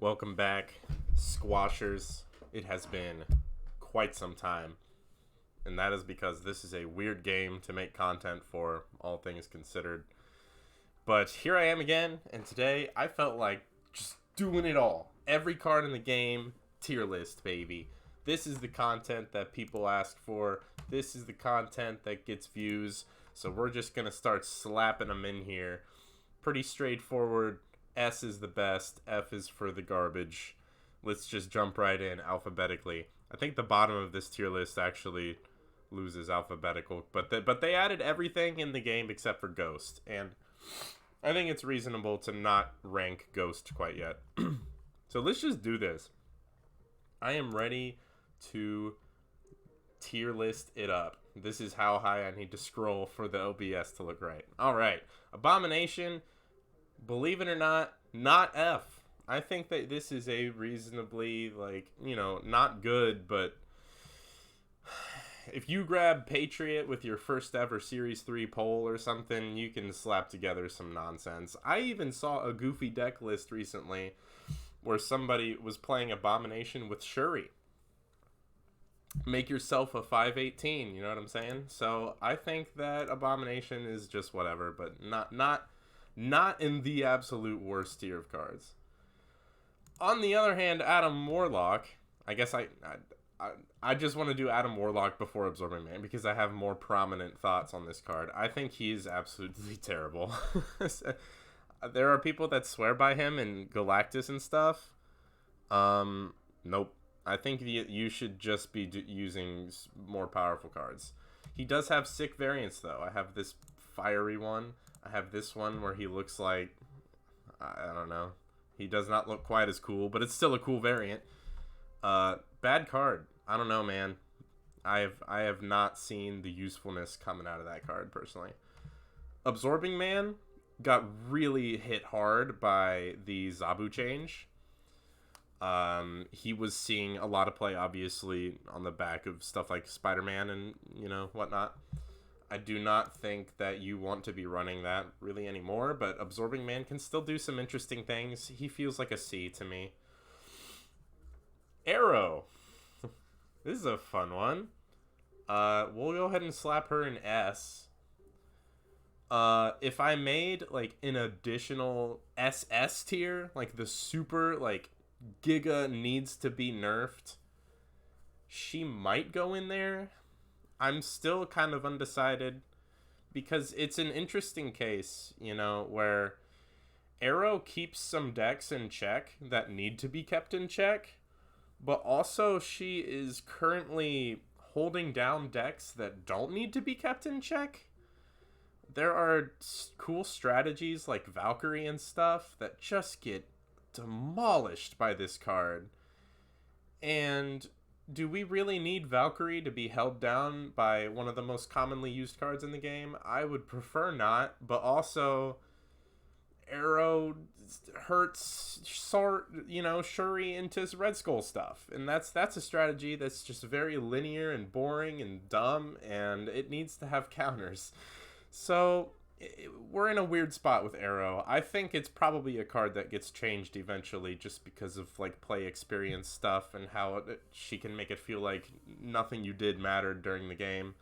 Welcome back, squashers. It has been quite some time, and that is because this is a weird game to make content for, all things considered. But here I am again, and today I felt like just doing it all. Every card in the game, tier list, baby. This is the content that people ask for. This is the content that gets views. So we're just going to start slapping them in here. Pretty straightforward. S is the best. F is for the garbage. Let's just jump right in alphabetically. I think the bottom of this tier list actually loses alphabetical, but they added everything in the game except for Ghost, and I think it's reasonable to not rank Ghost quite yet. So let's just do this. I am ready to tier list it up. This is how high I need to scroll for the OBS to look right. All right, Abomination. Believe it or not F. I think that this is a reasonably, not good, but if you grab Patriot with your first ever Series 3 poll or something, you can slap together some nonsense. I even saw a goofy deck list recently where somebody was playing Abomination with Shuri. Make yourself a 518, you know what I'm saying? So I think that Abomination is just whatever, but not in the absolute worst tier of cards. On the other hand, Adam Warlock, I guess I just want to do Adam Warlock before Absorbing Man because I have more prominent thoughts on this card. I think he's absolutely terrible. There are people that swear by him in Galactus and stuff. Nope. I think you should just be using more powerful cards. He does have sick variants, though. I have this fiery one. I have this one where he looks like, I don't know. He does not look quite as cool, but it's still a cool variant. Bad card. I don't know, man. I have not seen the usefulness coming out of that card, personally. Absorbing Man got really hit hard by the Zabu change. He was seeing a lot of play, obviously, on the back of stuff like Spider-Man and, whatnot. I do not think that you want to be running that really anymore, but Absorbing Man can still do some interesting things. He feels like a C to me. Arrow. This is a fun one. We'll go ahead and slap her in S. If I made, an additional SS tier, the super, Giga needs to be nerfed, she might go in there. I'm still kind of undecided because it's an interesting case, where Arrow keeps some decks in check that need to be kept in check, but also she is currently holding down decks that don't need to be kept in check. There are cool strategies like Valkyrie and stuff that just get demolished by this card. And do we really need Valkyrie to be held down by one of the most commonly used cards in the game? I would prefer not, but also Arrow hurts Shuri into Red Skull stuff, and that's a strategy that's just very linear and boring and dumb, and it needs to have counters. So we're in a weird spot with Arrow. I think it's probably a card that gets changed eventually just because of play experience stuff and how she can make it feel like nothing you did mattered during the game.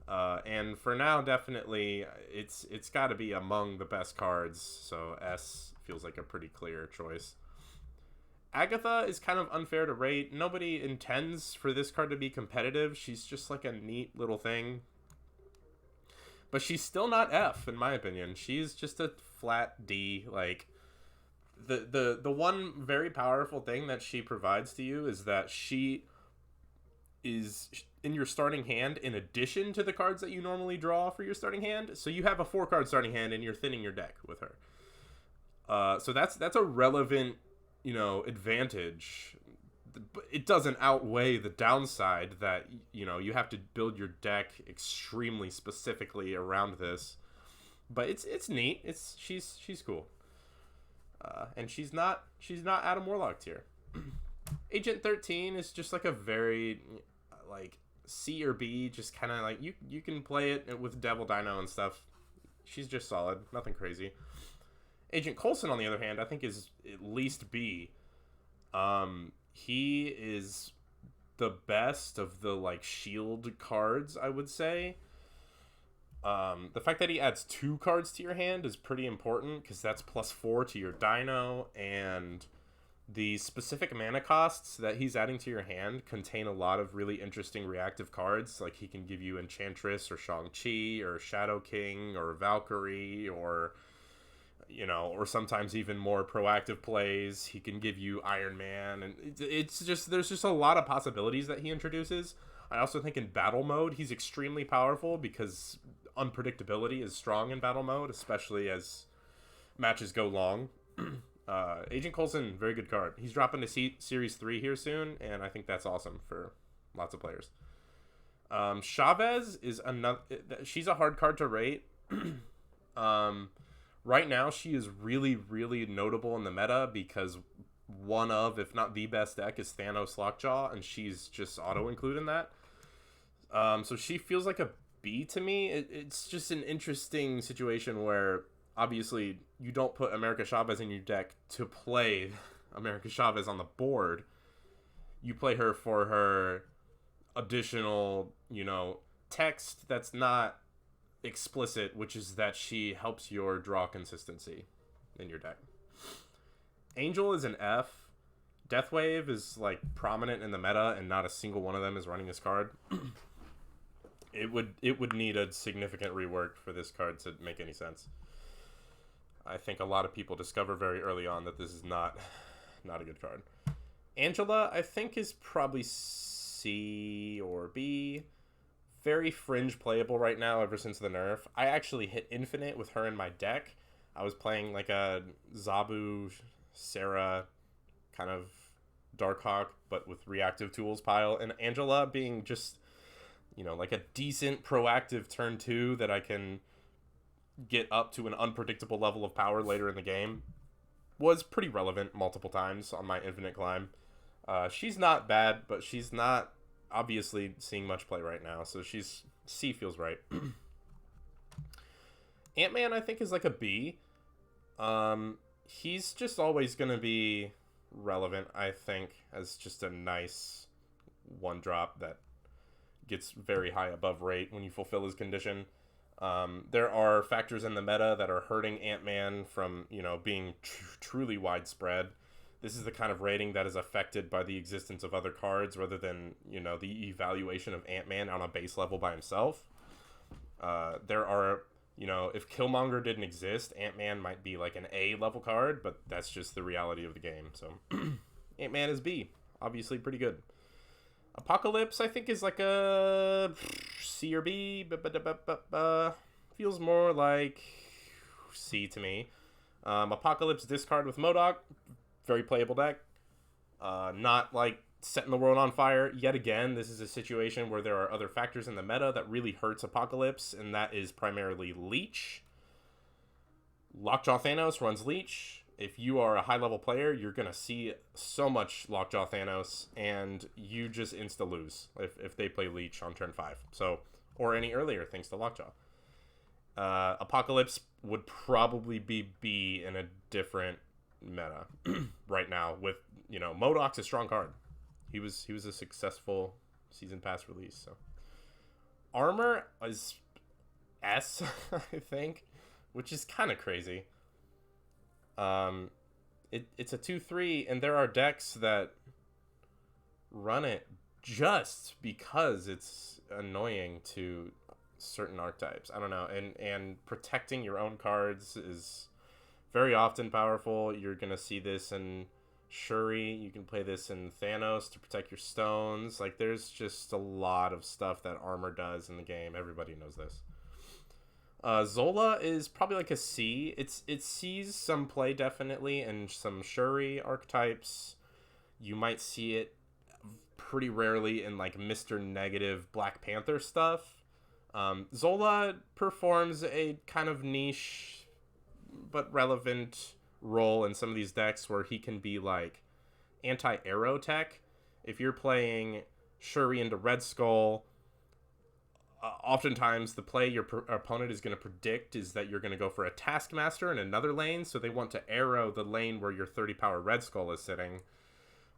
And for now, definitely, it's got to be among the best cards, so S feels like a pretty clear choice. Agatha is kind of unfair to rate. Nobody intends for this card to be competitive. She's just a neat little thing. But she's still not F, in my opinion. She's just a flat D. The one very powerful thing that she provides to you is that she is in your starting hand in addition to the cards that you normally draw for your starting hand. So you have a 4-card starting hand and you're thinning your deck with her. So that's a relevant, advantage. But it doesn't outweigh the downside that, you have to build your deck extremely specifically around this. But it's neat. She's cool. And she's not Adam Warlock tier. Agent 13 is just a very C or B, just kind of you can play it with Devil Dino and stuff. She's just solid, nothing crazy. Agent Coulson, on the other hand, I think is at least B. He is the best of the like shield cards, I would say. The fact that he adds 2 cards to your hand is pretty important because that's +4 to your Dino, and the specific mana costs that he's adding to your hand contain a lot of really interesting reactive cards. Like he can give you Enchantress or Shang-Chi or Shadow King or Valkyrie or, you know, or sometimes even more proactive plays. He can give you Iron Man, and it's just, there's just a lot of possibilities that he introduces. I also think in battle mode, he's extremely powerful because unpredictability is strong in battle mode, especially as matches go long. Agent Coulson, very good card. He's dropping to Series 3 here soon, and I think that's awesome for lots of players. Chavez is another... She's a hard card to rate. Right now, she is really, really notable in the meta because one of, if not the best deck is Thanos Lockjaw, and she's just auto-include in that. So she feels like a B to me. It's just an interesting situation where obviously you don't put America Chavez in your deck to play America Chavez on the board. You play her for her additional, you know, text that's not explicit, which is that she helps your draw consistency in your deck. Angel is an F. Deathwave is like prominent in the meta, and not a single one of them is running this card. It would need a significant rework for this card to make any sense. I think a lot of people discover very early on that this is not a good card. Angela, I think, is probably C or B. Very fringe playable right now ever since the nerf. I actually hit Infinite with her in my deck. I was playing like a Zabu, Sarah kind of Darkhawk, but with reactive tools pile. And Angela being just, you know, like a decent proactive turn 2 that I can get up to an unpredictable level of power later in the game was pretty relevant multiple times on my Infinite climb. She's not bad, but she's not obviously seeing much play right now, so she's... C feels right. Ant-Man, I think, is like a B. He's just always going to be relevant, I think, as just a nice one drop that gets very high above rate when you fulfill his condition. There are factors in the meta that are hurting Ant-Man from, you know, being truly widespread. This is the kind of rating that is affected by the existence of other cards rather than, you know, the evaluation of Ant-Man on a base level by himself. There are, you know, if Killmonger didn't exist, Ant-Man might be like an A level card, but that's just the reality of the game. So Ant-Man is B. Obviously pretty good. Apocalypse, I think, is like a C or B. Feels more like C to me. Apocalypse discard with MODOK. Very playable deck. Not like setting the world on fire. Yet again, this is a situation where there are other factors in the meta that really hurts Apocalypse, and that is primarily Leech. Lockjaw Thanos runs Leech. If you are a high-level player, you're going to see so much Lockjaw Thanos, and you just insta-lose if they play Leech on turn 5. So, or any earlier, thanks to Lockjaw. Apocalypse would probably be B in a different meta right now with, you know, MODOK's a strong card. He was a successful season pass release. So Armor is S, I think, which is kind of crazy. It's a 2/3, and there are decks that run it just because it's annoying to certain archetypes. I don't know, and protecting your own cards is very often powerful. You're gonna see this in Shuri. You can play this in Thanos to protect your stones. Like, there's just a lot of stuff that Armor does in the game. Everybody knows this. Zola is probably like a C. It sees some play definitely in some Shuri archetypes. You might see it pretty rarely in like Mr. Negative Black Panther stuff. Zola performs a kind of niche but relevant role in some of these decks where he can be like anti-arrow tech. If you're playing Shuri into Red Skull, oftentimes the play your opponent is going to predict is that you're going to go for a Taskmaster in another lane, so they want to arrow the lane where your 30 power Red Skull is sitting.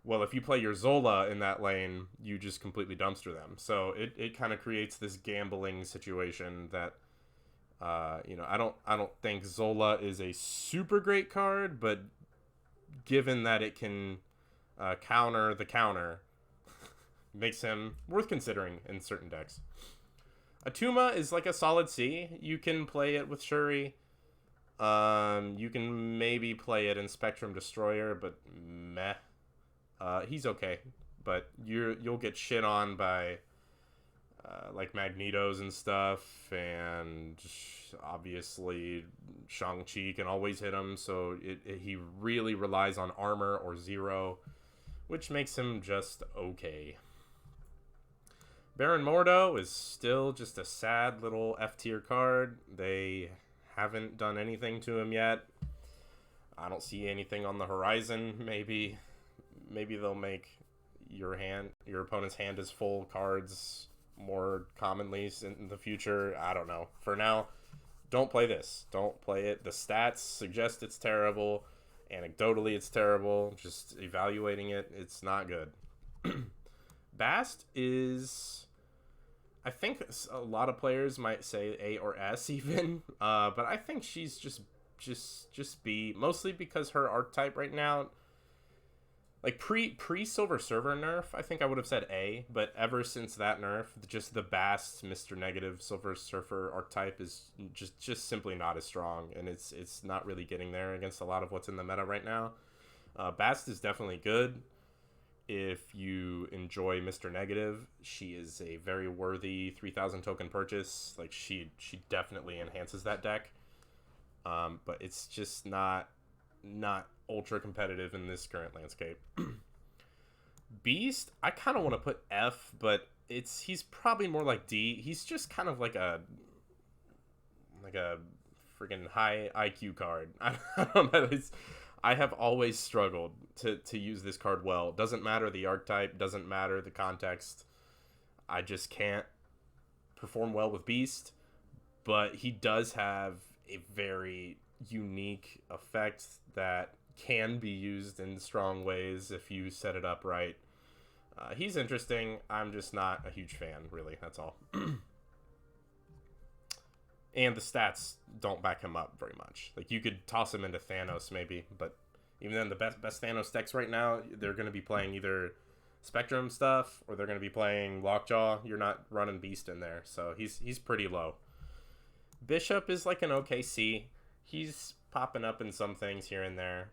Well, if you play your Zola in that lane, you just completely dumpster them. So it kind of creates this gambling situation that I don't think Zola is a super great card, but given that it can counter the counter, makes him worth considering in certain decks. Atuma is like a solid C. You can play it with Shuri. You can maybe play it in Spectrum Destroyer, but meh. He's okay, but you'll get shit on by like Magnetos and stuff, and obviously Shang-Chi can always hit him, so he really relies on armor or zero, which makes him just okay. Baron Mordo is still just a sad little F tier card. They haven't done anything to him yet. I don't see anything on the horizon. Maybe they'll make your opponent's hand is full cards more commonly in the future. I don't know. For now, don't play this. Don't play it. The stats suggest it's terrible. Anecdotally, it's terrible. Just evaluating it, it's not good. Bast is, I think a lot of players might say A or S even, but I think she's just B, mostly because her archetype right now, like pre Silver Server nerf, I think I would have said A, but ever since that nerf, just the Bast Mr. Negative Silver Surfer archetype is just simply not as strong, and it's not really getting there against a lot of what's in the meta right now. Bast is definitely good. If you enjoy Mr. Negative, she is a very worthy 3,000 token purchase. Like she definitely enhances that deck. But it's just not ultra competitive in this current landscape. Beast, I kind of want to put F, but he's probably more like D. He's just kind of like a freaking high IQ card. I don't know. I have always struggled to use this card well. Doesn't matter the archetype, doesn't matter the context. I just can't perform well with Beast, but he does have a very unique effect that can be used in strong ways if you set it up right. He's interesting. I'm just not a huge fan, really. That's all. And the stats don't back him up very much. Like, you could toss him into Thanos maybe, but even then, the best Thanos decks right now, they're going to be playing either Spectrum stuff or they're going to be playing Lockjaw. You're not running Beast in there, so he's pretty low. Bishop is like an OKC. He's popping up in some things here and there.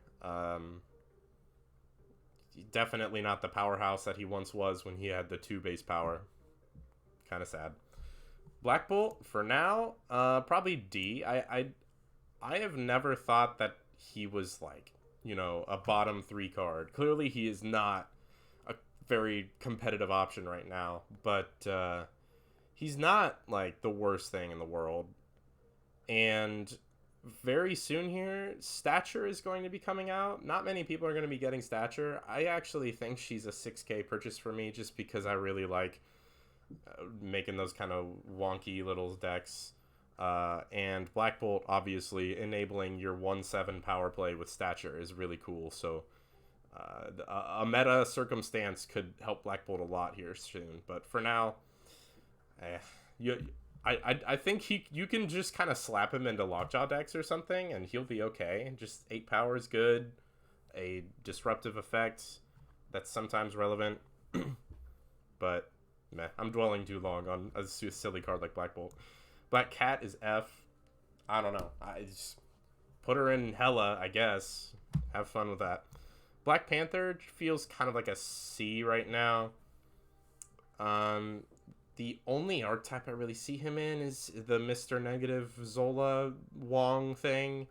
Definitely not the powerhouse that he once was when he had the 2 base power. Kind of sad. Black Bolt, for now, probably D. I have never thought that he was like, a bottom 3 card. Clearly he is not a very competitive option right now, but he's not like the worst thing in the world. And very soon here, Stature is going to be coming out. Not many people are going to be getting Stature. I actually think she's a 6K purchase for me just because I really like making those kind of wonky little decks. And Black Bolt, obviously, enabling your 1/7 power play with Stature is really cool. So a meta circumstance could help Black Bolt a lot here soon. But for now, I think you can just kind of slap him into Lockjaw decks or something, and he'll be okay. Just 8 power is good. A disruptive effect that's sometimes relevant. But, meh, I'm dwelling too long on a silly card like Black Bolt. Black Cat is F. I don't know. I just put her in Hella, I guess. Have fun with that. Black Panther feels kind of like a C right now. The only archetype I really see him in is the Mr. Negative Zola Wong thing.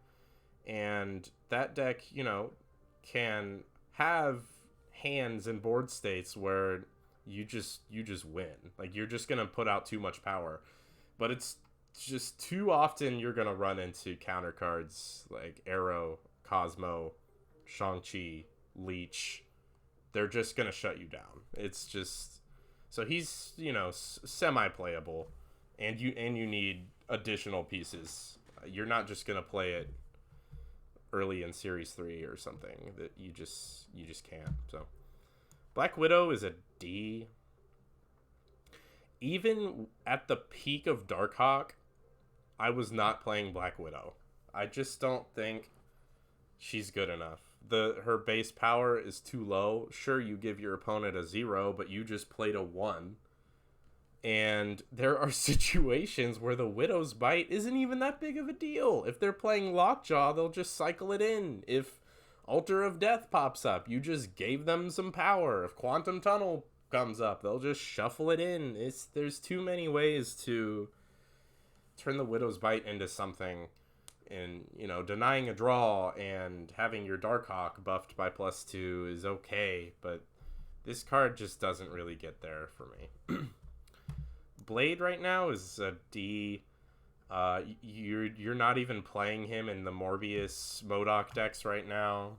And that deck, can have hands and board states where you just win. Like, you're just going to put out too much power. But it's just too often you're going to run into counter cards like Arrow, Cosmo, Shang-Chi, Leech. They're just going to shut you down. It's just... So he's, semi-playable, and you need additional pieces. You're not just going to play it early in Series 3 or something. That you just can't. So Black Widow is a D. Even at the peak of Darkhawk, I was not playing Black Widow. I just don't think she's good enough. Her base power is too low. Sure, you give your opponent a 0, but you just played a 1. And there are situations where the Widow's Bite isn't even that big of a deal. If they're playing Lockjaw, they'll just cycle it in. If Altar of Death pops up, you just gave them some power. If Quantum Tunnel comes up, they'll just shuffle it in. There's too many ways to turn the Widow's Bite into something. And, denying a draw and having your Darkhawk buffed by +2 is okay, but this card just doesn't really get there for me. Blade right now is a D. You're not even playing him in the Morbius MODOK decks right now.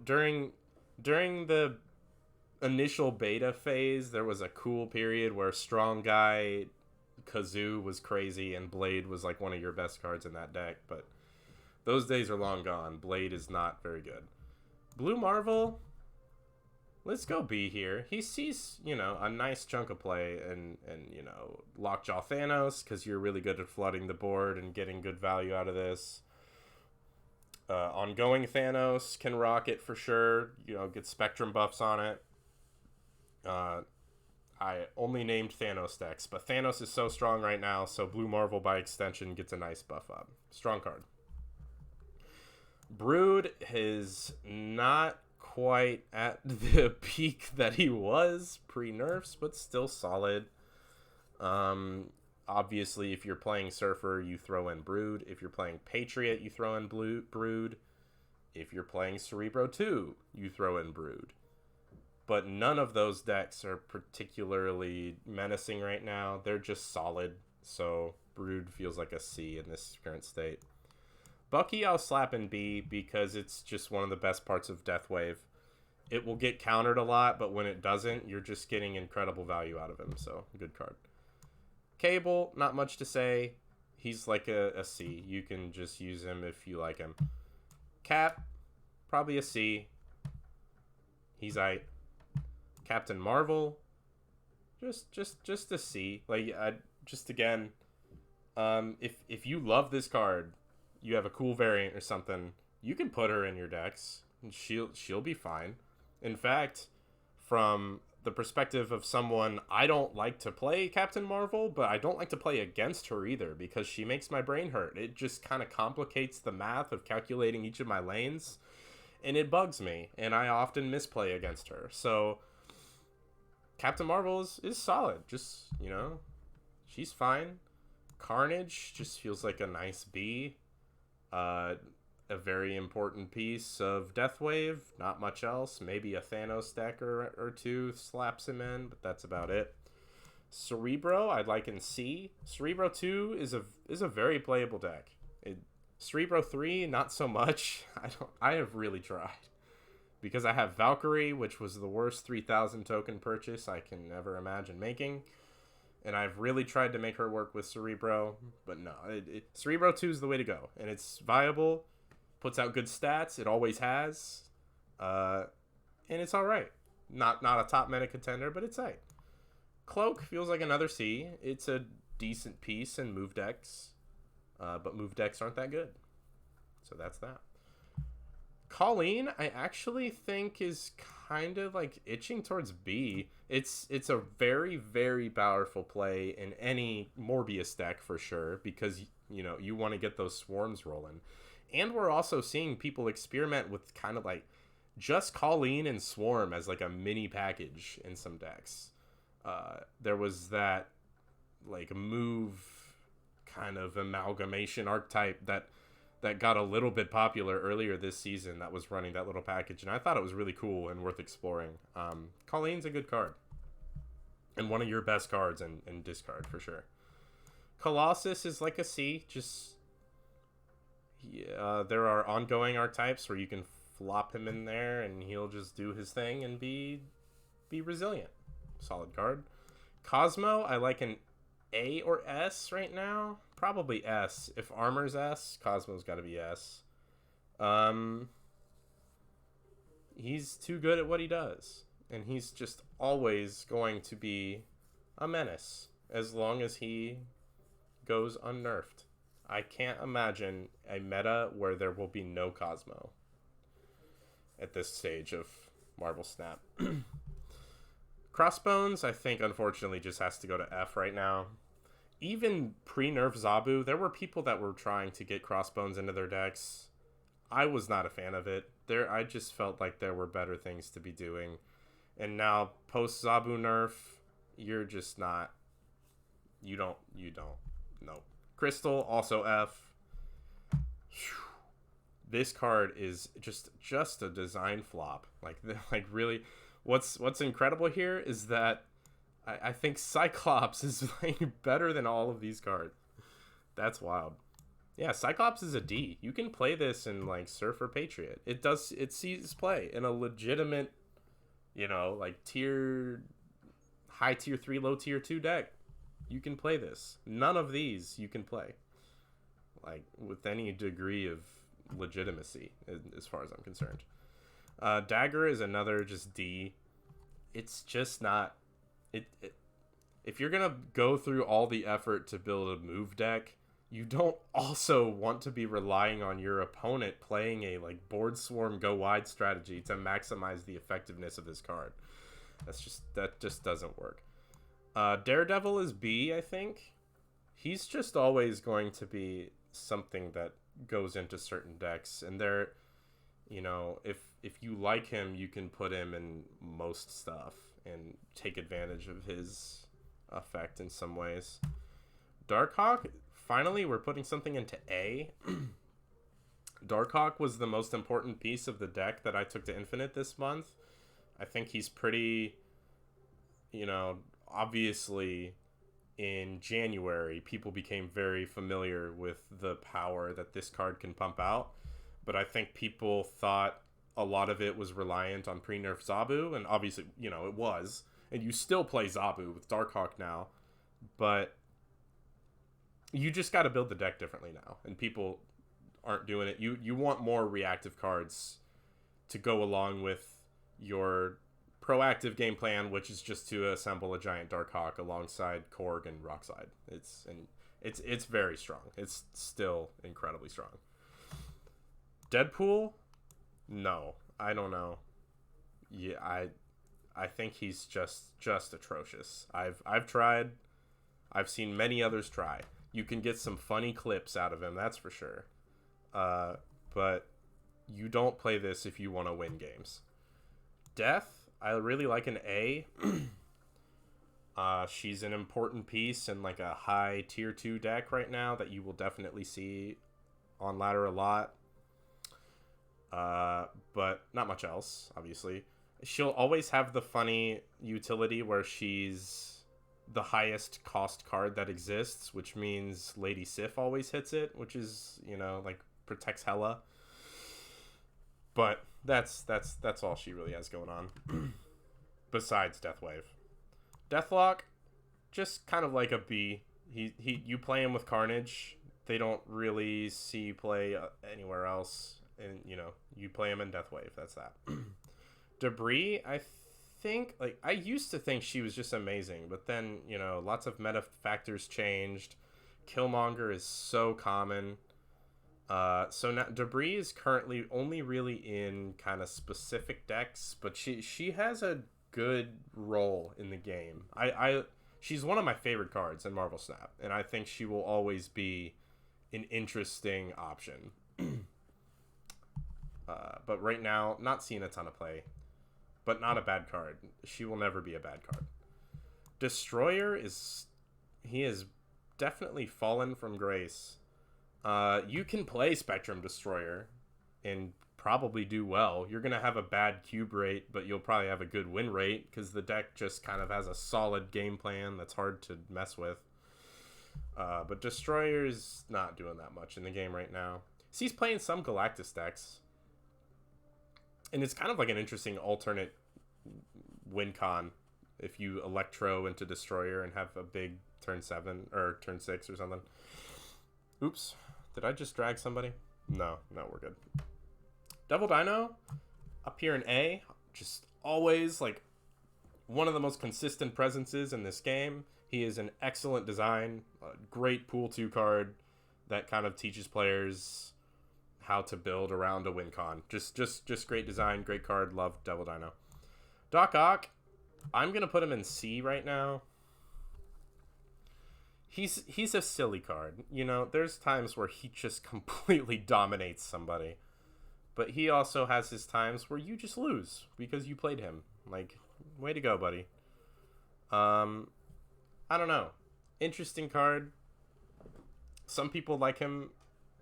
During the initial beta phase, there was a cool period where Strong Guy Kazoo was crazy and Blade was like one of your best cards in that deck, but those days are long gone. Blade is not very good. Blue Marvel, let's go B here. He sees, a nice chunk of play and Lockjaw Thanos, because you're really good at flooding the board and getting good value out of this. Ongoing Thanos can rock it for sure. Get Spectrum buffs on it. I only named Thanos decks, but Thanos is so strong right now, so Blue Marvel by extension gets a nice buff up. Strong card. Brood is not quite at the peak that he was pre-nerfs, but still solid. Obviously, if you're playing Surfer, you throw in Brood. If you're playing Patriot, you throw in Brood. If you're playing Cerebro 2, you throw in Brood. But none of those decks are particularly menacing right now. They're just solid, so Brood feels like a C in this current state. Bucky I'll slap in B because it's just one of the best parts of Deathwave. It will get countered a lot, but when it doesn't, you're just getting incredible value out of him, so good card. Cable, not much to say. He's like a C. You can just use him if you like him. Cap, probably a C. He's aight. Captain Marvel, just a C. If you love this card, you have a cool variant or something, you can put her in your decks. And she'll be fine. In fact, from the perspective of someone, I don't like to play Captain Marvel, but I don't like to play against her either because she makes my brain hurt. It just kind of complicates the math of calculating each of my lanes, and it bugs me, and I often misplay against her. So Captain Marvel is solid. Just, she's fine. Carnage just feels like a nice B. A very important piece of Deathwave. Not much else. Maybe a Thanos deck or two slaps him in, but that's about it. Cerebro, I'd like in C. Cerebro 2 is a very playable deck. Cerebro 3, not so much. I have really tried. Because I have Valkyrie, which was the worst 3,000 token purchase I can ever imagine making. And I've really tried to make her work with Cerebro. But no, Cerebro 2 is the way to go. And it's viable. Puts out good stats. It always has. And it's alright. Not a top meta contender, but it's aight. Cloak feels like another C. It's a decent piece in move decks. But move decks aren't that good. So that's that. Colleen, I actually think is kind of like itching towards B. It's a very, very powerful play in any Morbius deck for sure, because you want to get those swarms rolling. And we're also seeing people experiment with kind of like just Colleen and Swarm as like a mini package in some decks. There was that like move kind of amalgamation archetype that got a little bit popular earlier this season that was running that little package, and I thought it was really cool and worth exploring. Colleen's a good card. And one of your best cards in discard, for sure. Colossus is like a C. There are ongoing archetypes where you can flop him in there, and he'll just do his thing and be resilient. Solid card. Cosmo, I like an A or S right now. Probably S. If Armor's S, Cosmo's got to be S. he's too good at what he does. And he's just always going to be a menace as long as he goes unnerfed. I can't imagine a meta where there will be no Cosmo at this stage of Marvel Snap. Crossbones, I think, unfortunately, just has to go to F right now. Even pre-nerf Zabu, there were people that were trying to get Crossbones into their decks. I was not a fan of it. I just felt like there were better things to be doing. And now, post-Zabu nerf, you're just not... You don't. No. Crystal, also F. Whew. This card is just a design flop. Like really... What's incredible here is that I think Cyclops is playing better than all of these cards. That's wild. Yeah, Cyclops is a D. You can play this in like Surfer Patriot. It sees play in a legitimate, like high tier 3, low tier 2 deck. You can play this. None of these you can play like with any degree of legitimacy as far as I'm concerned. Dagger is another just D. It's just not if you're gonna go through all the effort to build a move deck, you don't also want to be relying on your opponent playing a like board swarm go wide strategy to maximize the effectiveness of this card. That just doesn't work. Daredevil is B, I think. He's just always going to be something that goes into certain decks, and they're if you like him, you can put him in most stuff and take advantage of his effect in some ways. Darkhawk, finally, we're putting something into A. Darkhawk was the most important piece of the deck that I took to Infinite this month. I think he's pretty, obviously in January, people became very familiar with the power that this card can pump out. But I think people thought a lot of it was reliant on pre-nerf Zabu, and obviously, it was. And you still play Zabu with Darkhawk now, but you just got to build the deck differently now, and people aren't doing it. You want more reactive cards to go along with your proactive game plan, which is just to assemble a giant Darkhawk alongside Korg and Rockslide. It's very strong. It's still incredibly strong. Deadpool? No, I don't know. Yeah, I think he's just atrocious. I've tried. I've seen many others try. You can get some funny clips out of him, that's for sure. But you don't play this if you want to win games. Death, I really like an A. She's an important piece in like a high tier 2 deck right now that you will definitely see on ladder a lot. But not much else, obviously. She'll always have the funny utility where she's the highest cost card that exists, which means Lady Sif always hits it, which is, like protects Hela. But that's all she really has going on. Besides Deathwave. Deathlock, just kind of like a B. You play him with Carnage. They don't really see play anywhere else. And, you play him in Deathwave. That's that. Debris, I think, I used to think she was just amazing. But then, lots of meta factors changed. Killmonger is so common. So now Debris is currently only really in kind of specific decks. But she has a good role in the game. She's one of my favorite cards in Marvel Snap. And I think she will always be an interesting option. But right now, not seeing a ton of play. But not a bad card. She will never be a bad card. Destroyer he has definitely fallen from grace. You can play Spectrum Destroyer and probably do well. You're going to have a bad cube rate, but you'll probably have a good win rate because the deck just kind of has a solid game plan that's hard to mess with. But Destroyer's not doing that much in the game right now. So he's playing some Galactus decks. And it's kind of like an interesting alternate win con if you Electro into Destroyer and have a big turn 7 or turn 6 or something. Oops. Did I just drag somebody? No, we're good. Devil Dino? Up here in A, just always like one of the most consistent presences in this game. He is an excellent design, a great pool 2 card that kind of teaches players how to build around a win con. Just great design, great card. Love Devil Dino. Doc Ock, I'm gonna put him in C right now. He's a silly card. You know, there's times where he just completely dominates somebody. But he also has his times where you just lose because you played him. Like, way to go, buddy. I don't know. Interesting card. Some people like him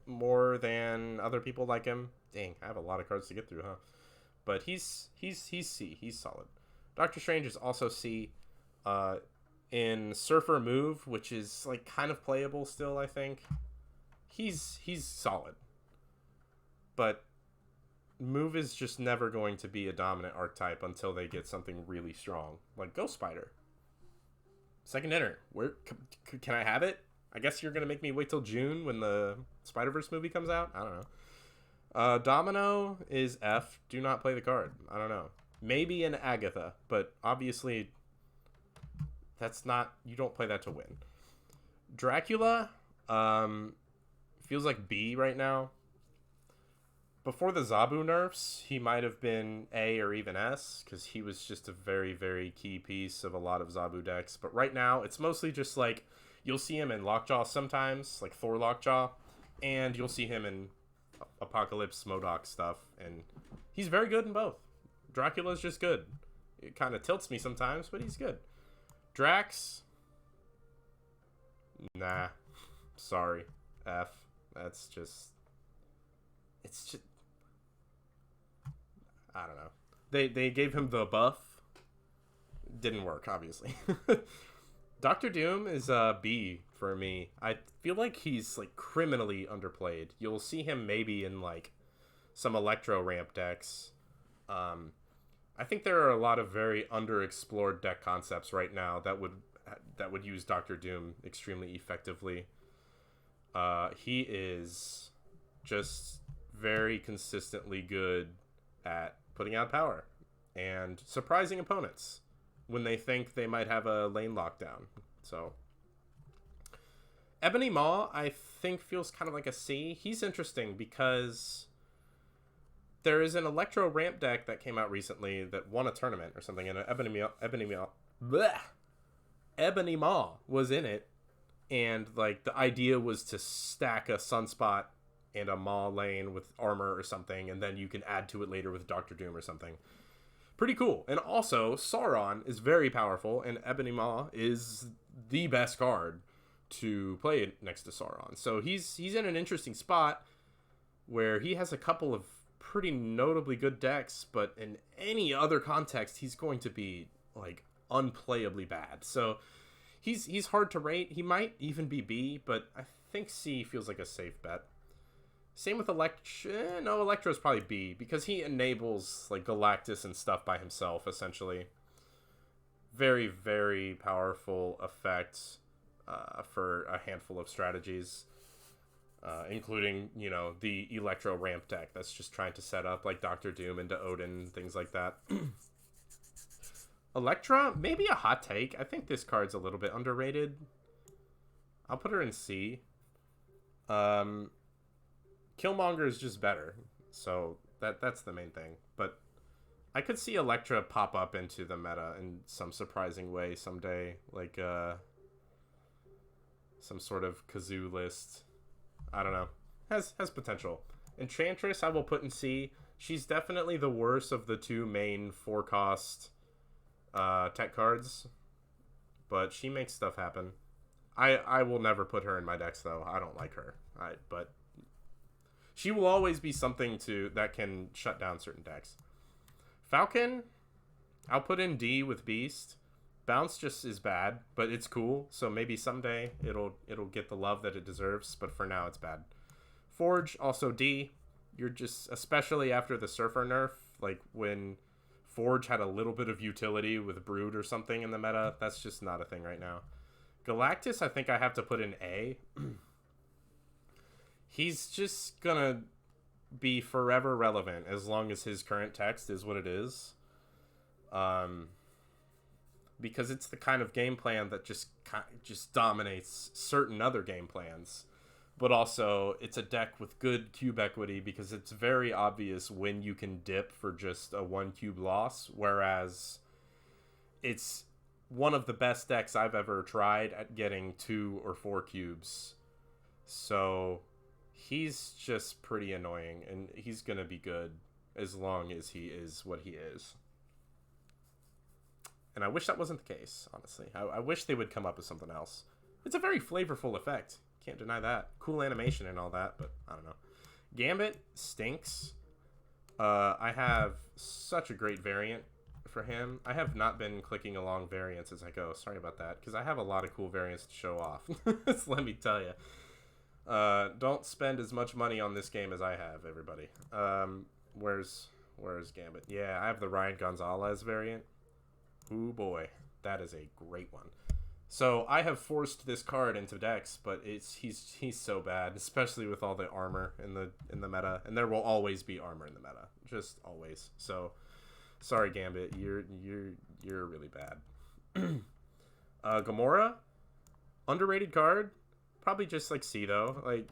more than other people like him. Dang, I have a lot of cards to get through, huh? But he's C. He's solid. Doctor Strange is also C. In Surfer Move, which is like kind of playable still, I think. He's solid. But Move is just never going to be a dominant archetype until they get something really strong, like Ghost Spider. Second enter. Where can I have it? I guess you're gonna make me wait till June when the Spider-Verse movie comes out. I don't know. Domino is F. Do not play the card. I don't know. Maybe an Agatha, but obviously that's not. You don't play that to win. Dracula feels like B right now. Before the Zabu nerfs, he might have been A or even S, because he was just a very, very key piece of a lot of Zabu decks. But right now, it's mostly just like, you'll see him in Lockjaw sometimes, like Thor Lockjaw, and you'll see him in Apocalypse MODOK stuff, and he's very good in both. Dracula's just good. It kind of tilts me sometimes, but he's good. Drax, nah, sorry, F. That's just, it's just, I don't know. They gave him the buff. Didn't work, obviously. Doctor Doom is B for me. I feel like he's like criminally underplayed. You'll see him maybe in like some Electro ramp decks. I think there are a lot of very underexplored deck concepts right now that would use Doctor Doom extremely effectively. He is just very consistently good at putting out power and surprising opponents when they think they might have a lane lockdown. So Ebony Maw, I think, feels kind of like a C. He's interesting because there is an Electro ramp deck that came out recently that won a tournament or something, and Ebony Maw was in it, and like the idea was to stack a Sunspot and a Maw lane with armor or something, and then you can add to it later with Doctor Doom or something. Pretty cool. And also, Sauron is very powerful, and Ebony Maw is the best card to play next to Sauron. So he's in an interesting spot where he has a couple of pretty notably good decks, but in any other context, he's going to be like unplayably bad. So he's hard to rate. He might even be B, but I think C feels like a safe bet. Same with Electro. No, Electro's probably B, because he enables like Galactus and stuff by himself, essentially. Very, very powerful effect for a handful of strategies, including, you know, the Electro ramp deck that's just trying to set up like Doctor Doom into Odin, things like that. Electra, maybe a hot take. I think this card's a little bit underrated. I'll put her in C. Killmonger is just better, so that's the main thing. But I could see Electra pop up into the meta in some surprising way someday, like some sort of Kazoo list. I don't know. Has potential. Enchantress I will put in C. She's definitely the worst of the two main 4-cost tech cards, but she makes stuff happen. I will never put her in my decks though. I don't like her. But she will always be something that can shut down certain decks. Falcon, I'll put in D with Beast. Bounce just is bad, but it's cool. So maybe someday it'll get the love that it deserves. But for now, it's bad. Forge, also D. You're just, especially after the Surfer nerf, like when Forge had a little bit of utility with Brood or something in the meta, that's just not a thing right now. Galactus, I think I have to put in A. He's just gonna be forever relevant as long as his current text is what it is. Because it's the kind of game plan that just dominates certain other game plans. But also, it's a deck with good cube equity because it's very obvious when you can dip for just a 1 cube loss, whereas it's one of the best decks I've ever tried at getting 2 or 4 cubes. So he's just pretty annoying, and he's going to be good as long as he is what he is. And I wish that wasn't the case, honestly. I wish they would come up with something else. It's a very flavorful effect. Can't deny that. Cool animation and all that, but I don't know. Gambit stinks. I have such a great variant for him. I have not been clicking along variants as I go. Sorry about that, because I have a lot of cool variants to show off. So let me tell you. Don't spend as much money on this game as I have, everybody. Where's Gambit? Yeah, I have the Ryan Gonzalez variant. Ooh boy, that is a great one. So I have forced this card into decks, but he's so bad, especially with all the armor in the meta, and there will always be armor in the meta, just always. So sorry, Gambit, you're really bad. Gamora, underrated card, probably just like C though. Like,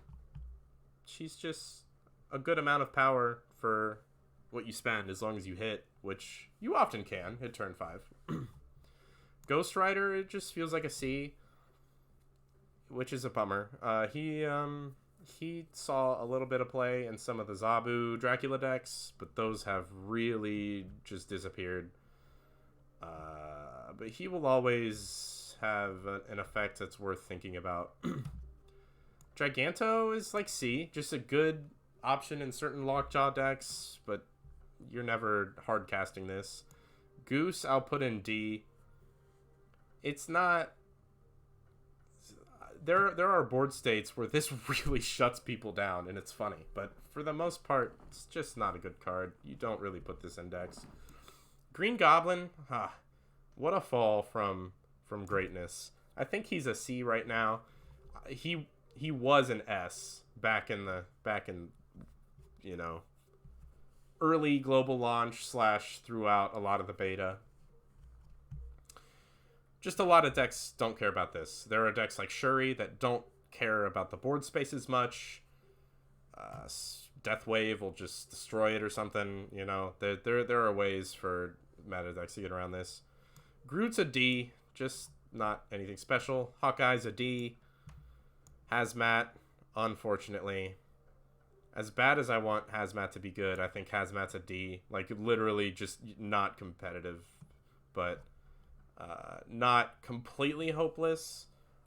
she's just a good amount of power for what you spend as long as you hit, which you often can hit turn 5. Ghost Rider, it just feels like a C, which is a bummer. He saw a little bit of play in some of the Zabu Dracula decks, but those have really just disappeared. But he will always have an effect that's worth thinking about. Giganto is like C, just a good option in certain Lockjaw decks, but you're never hard casting this. Goose, I'll put in D. It's not... There are board states where this really shuts people down, and it's funny. But for the most part, it's just not a good card. You don't really put this in decks. Green Goblin, what a fall from greatness. I think he's a C right now. He was an S back in early global launch / throughout a lot of the beta. Just a lot of decks don't care about this. There are decks like Shuri that don't care about the board space as much. Death Wave will just destroy it or something. You know, there are ways for meta decks to get around this. Groot's a D, just not anything special. Hawkeye's a D. Hazmat, unfortunately. As bad as I want Hazmat to be good, I think Hazmat's a D. Like, literally just not competitive, but not completely hopeless.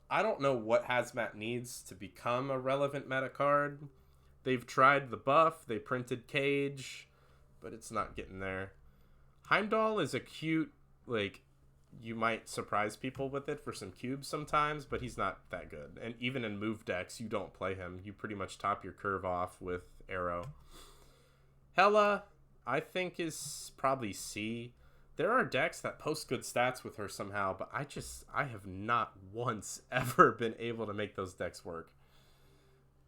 I don't know what Hazmat needs to become a relevant meta card. They've tried the buff, they printed Cage, but it's not getting there. Heimdall is a cute, like, you might surprise people with it for some cubes sometimes, but he's not that good. And even in move decks, you don't play him. You pretty much top your curve off with Arrow. Hela, I think, is probably C. There are decks that post good stats with her somehow, but I have not once ever been able to make those decks work.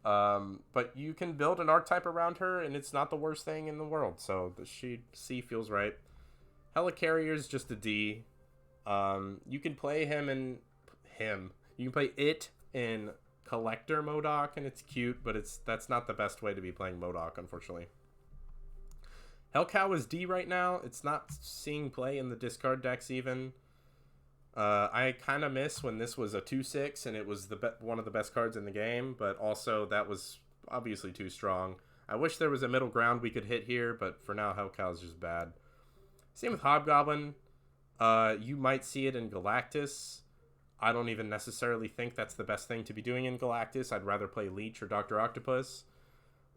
But you can build an archetype around her, and it's not the worst thing in the world. So the C feels right. Helicarrier's just a D. You can play him. You can play it in Collector MODOK, and it's cute, but that's not the best way to be playing MODOK, unfortunately. Hellcow is D right now. It's not seeing play in the discard decks even. I kind of miss when this was a 2/6 and it was one of the best cards in the game, but also that was obviously too strong. I wish there was a middle ground we could hit here, but for now Hellcow is just bad. Same with Hobgoblin. You might see it in Galactus. I don't even necessarily think that's the best thing to be doing in Galactus. I'd rather play Leech or Dr. Octopus.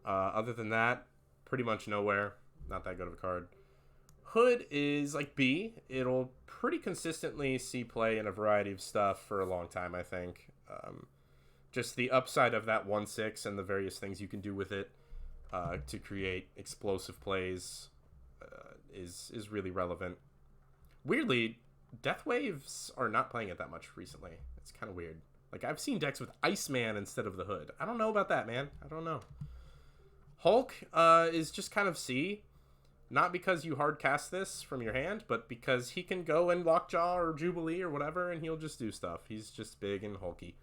Other than that, pretty much nowhere. Not that good of a card. Hood is like B. It'll pretty consistently see play in a variety of stuff for a long time, I think. Just the upside of that 1/6 and the various things you can do with it to create explosive plays is really relevant. Weirdly, Death Waves are not playing it that much recently. It's kind of weird. Like, I've seen decks with Iceman instead of the Hood. I don't know about that, man. I don't know. Hulk is just kind of C. Not because you hard cast this from your hand, but because he can go in Lockjaw or Jubilee or whatever, and he'll just do stuff. He's just big and hulky.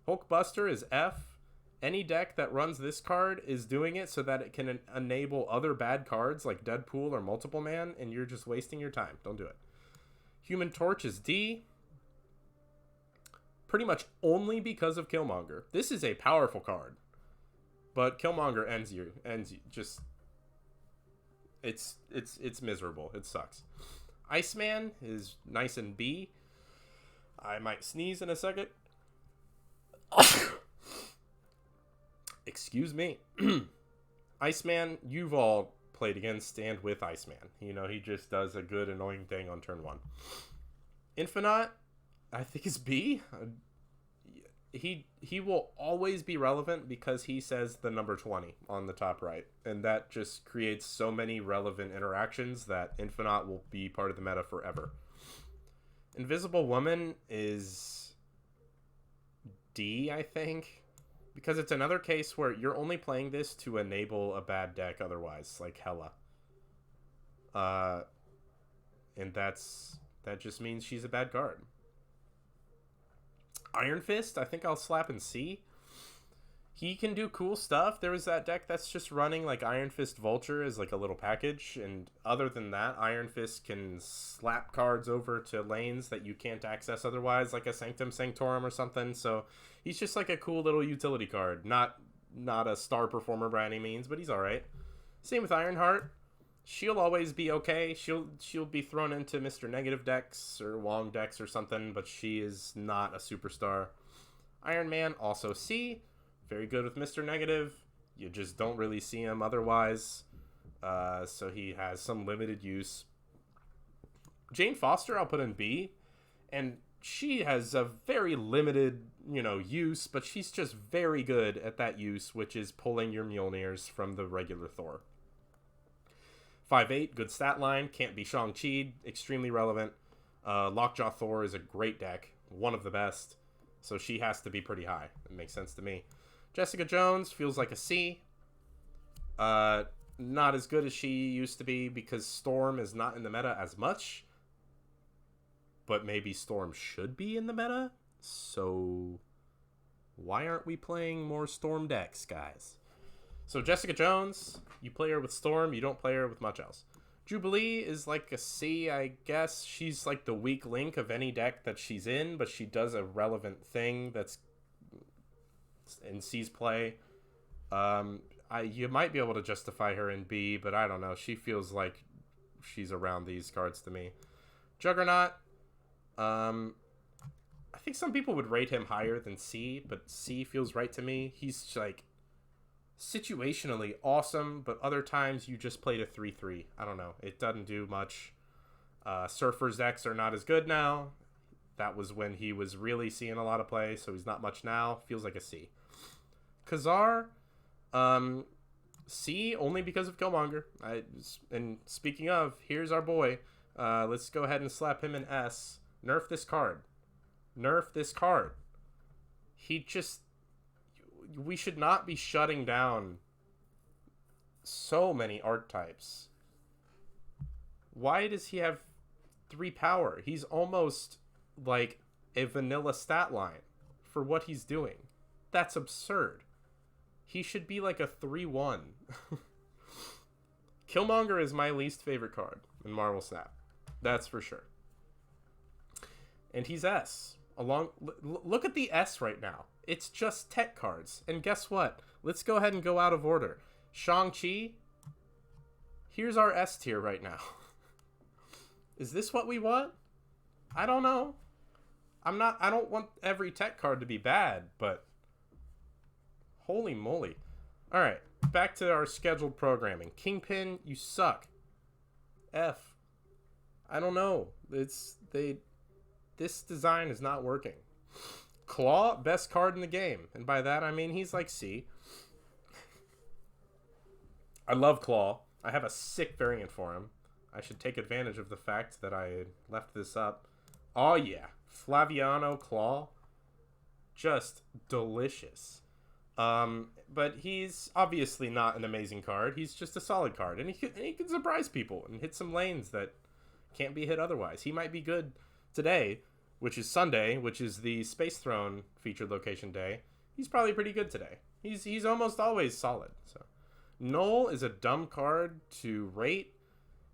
Hulk Buster is F. Any deck that runs this card is doing it so that it can enable other bad cards like Deadpool or Multiple Man, and you're just wasting your time. Don't do it. Human Torch is D. Pretty much only because of Killmonger. This is a powerful card, but Killmonger ends you. Just... It's miserable. It sucks. Iceman is nice and B. I might sneeze in a second. Excuse me. Iceman, you've all played against and with Iceman. You know, he just does a good annoying thing on turn 1. Infinite, I think is B. He will always be relevant because he says the number 20 on the top right, and that just creates so many relevant interactions that Infinite will be part of the meta forever. Invisible Woman is D, I think, because it's another case where you're only playing this to enable a bad deck otherwise, like Hela. And that just means she's a bad card. Iron Fist, I think I'll slap in C. He can do cool stuff. There was that deck that's just running like Iron Fist Vulture as like a little package, and other than that, Iron Fist can slap cards over to lanes that you can't access otherwise, like a Sanctum Sanctorum or something. So he's just like a cool little utility card. Not a star performer by any means, but he's alright. Same with Ironheart. She'll always be okay. She'll be thrown into Mr. Negative decks or Wong decks or something, but she is not a superstar. Iron Man, also C. Very good with Mr. Negative. You just don't really see him otherwise. So he has some limited use. Jane Foster, I'll put in B. And she has a very limited, use, but she's just very good at that use, which is pulling your Mjolnirs from the regular Thor. 5/8, good stat line. Can't be Shang-Chi. Extremely relevant. Lockjaw Thor is a great deck. One of the best. So she has to be pretty high. It makes sense to me. Jessica Jones feels like a C. Not as good as she used to be because Storm is not in the meta as much. But maybe Storm should be in the meta. So why aren't we playing more Storm decks, guys? So Jessica Jones, you play her with Storm, you don't play her with much else. Jubilee is like a C, I guess. She's like the weak link of any deck that she's in, but she does a relevant thing that's in C's play. You might be able to justify her in B, but I don't know. She feels like she's around these cards to me. Juggernaut, I think some people would rate him higher than C, but C feels right to me. He's like situationally awesome, but other times you just played a 3/3. I don't know. It doesn't do much. Surfer's decks are not as good now. That was when he was really seeing a lot of play, so he's not much now. Feels like a C. Khazar, C only because of Killmonger. And speaking of, here's our boy. Let's go ahead and slap him in S. Nerf this card. Nerf this card. We should not be shutting down so many archetypes. Why does he have 3 power? He's almost like a vanilla stat line for what he's doing. That's absurd. He should be like a 3/1. Killmonger is my least favorite card in Marvel Snap. That's for sure. And he's S. Look at the S right now. It's just tech cards. And guess what? Let's go ahead and go out of order. Shang-Chi. Here's our S tier right now. Is this what we want? I don't know. I don't want every tech card to be bad, but holy moly. All right, back to our scheduled programming. Kingpin, you suck. F. I don't know. This design is not working. Claw, best card in the game. And by that, I mean he's like C. I love Claw. I have a sick variant for him. I should take advantage of the fact that I left this up. Oh, yeah. Flaviano Claw. Just delicious. But he's obviously not an amazing card. He's just a solid card, and he can surprise people and hit some lanes that can't be hit otherwise. He might be good today, which is Sunday, which is the Space Throne featured location day. He's probably pretty good today. He's almost always solid. So Null is a dumb card to rate.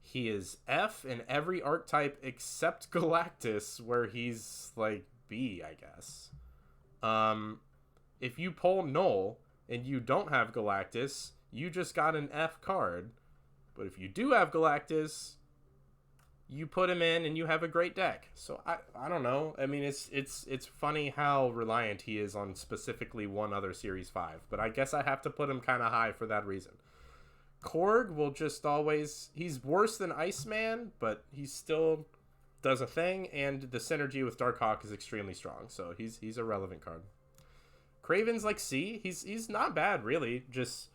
He is F in every archetype except Galactus, where he's like B, I guess. If you pull Null and you don't have Galactus, you just got an F card. But if you do have Galactus, you put him in and you have a great deck. So I don't know. I mean, it's funny how reliant he is on specifically one other Series 5, but I guess I have to put him kind of high for that reason. Korg will just always, he's worse than Iceman, but he still does a thing, and the synergy with Darkhawk is extremely strong, so he's a relevant card. Kraven's like C. He's not bad, really. Just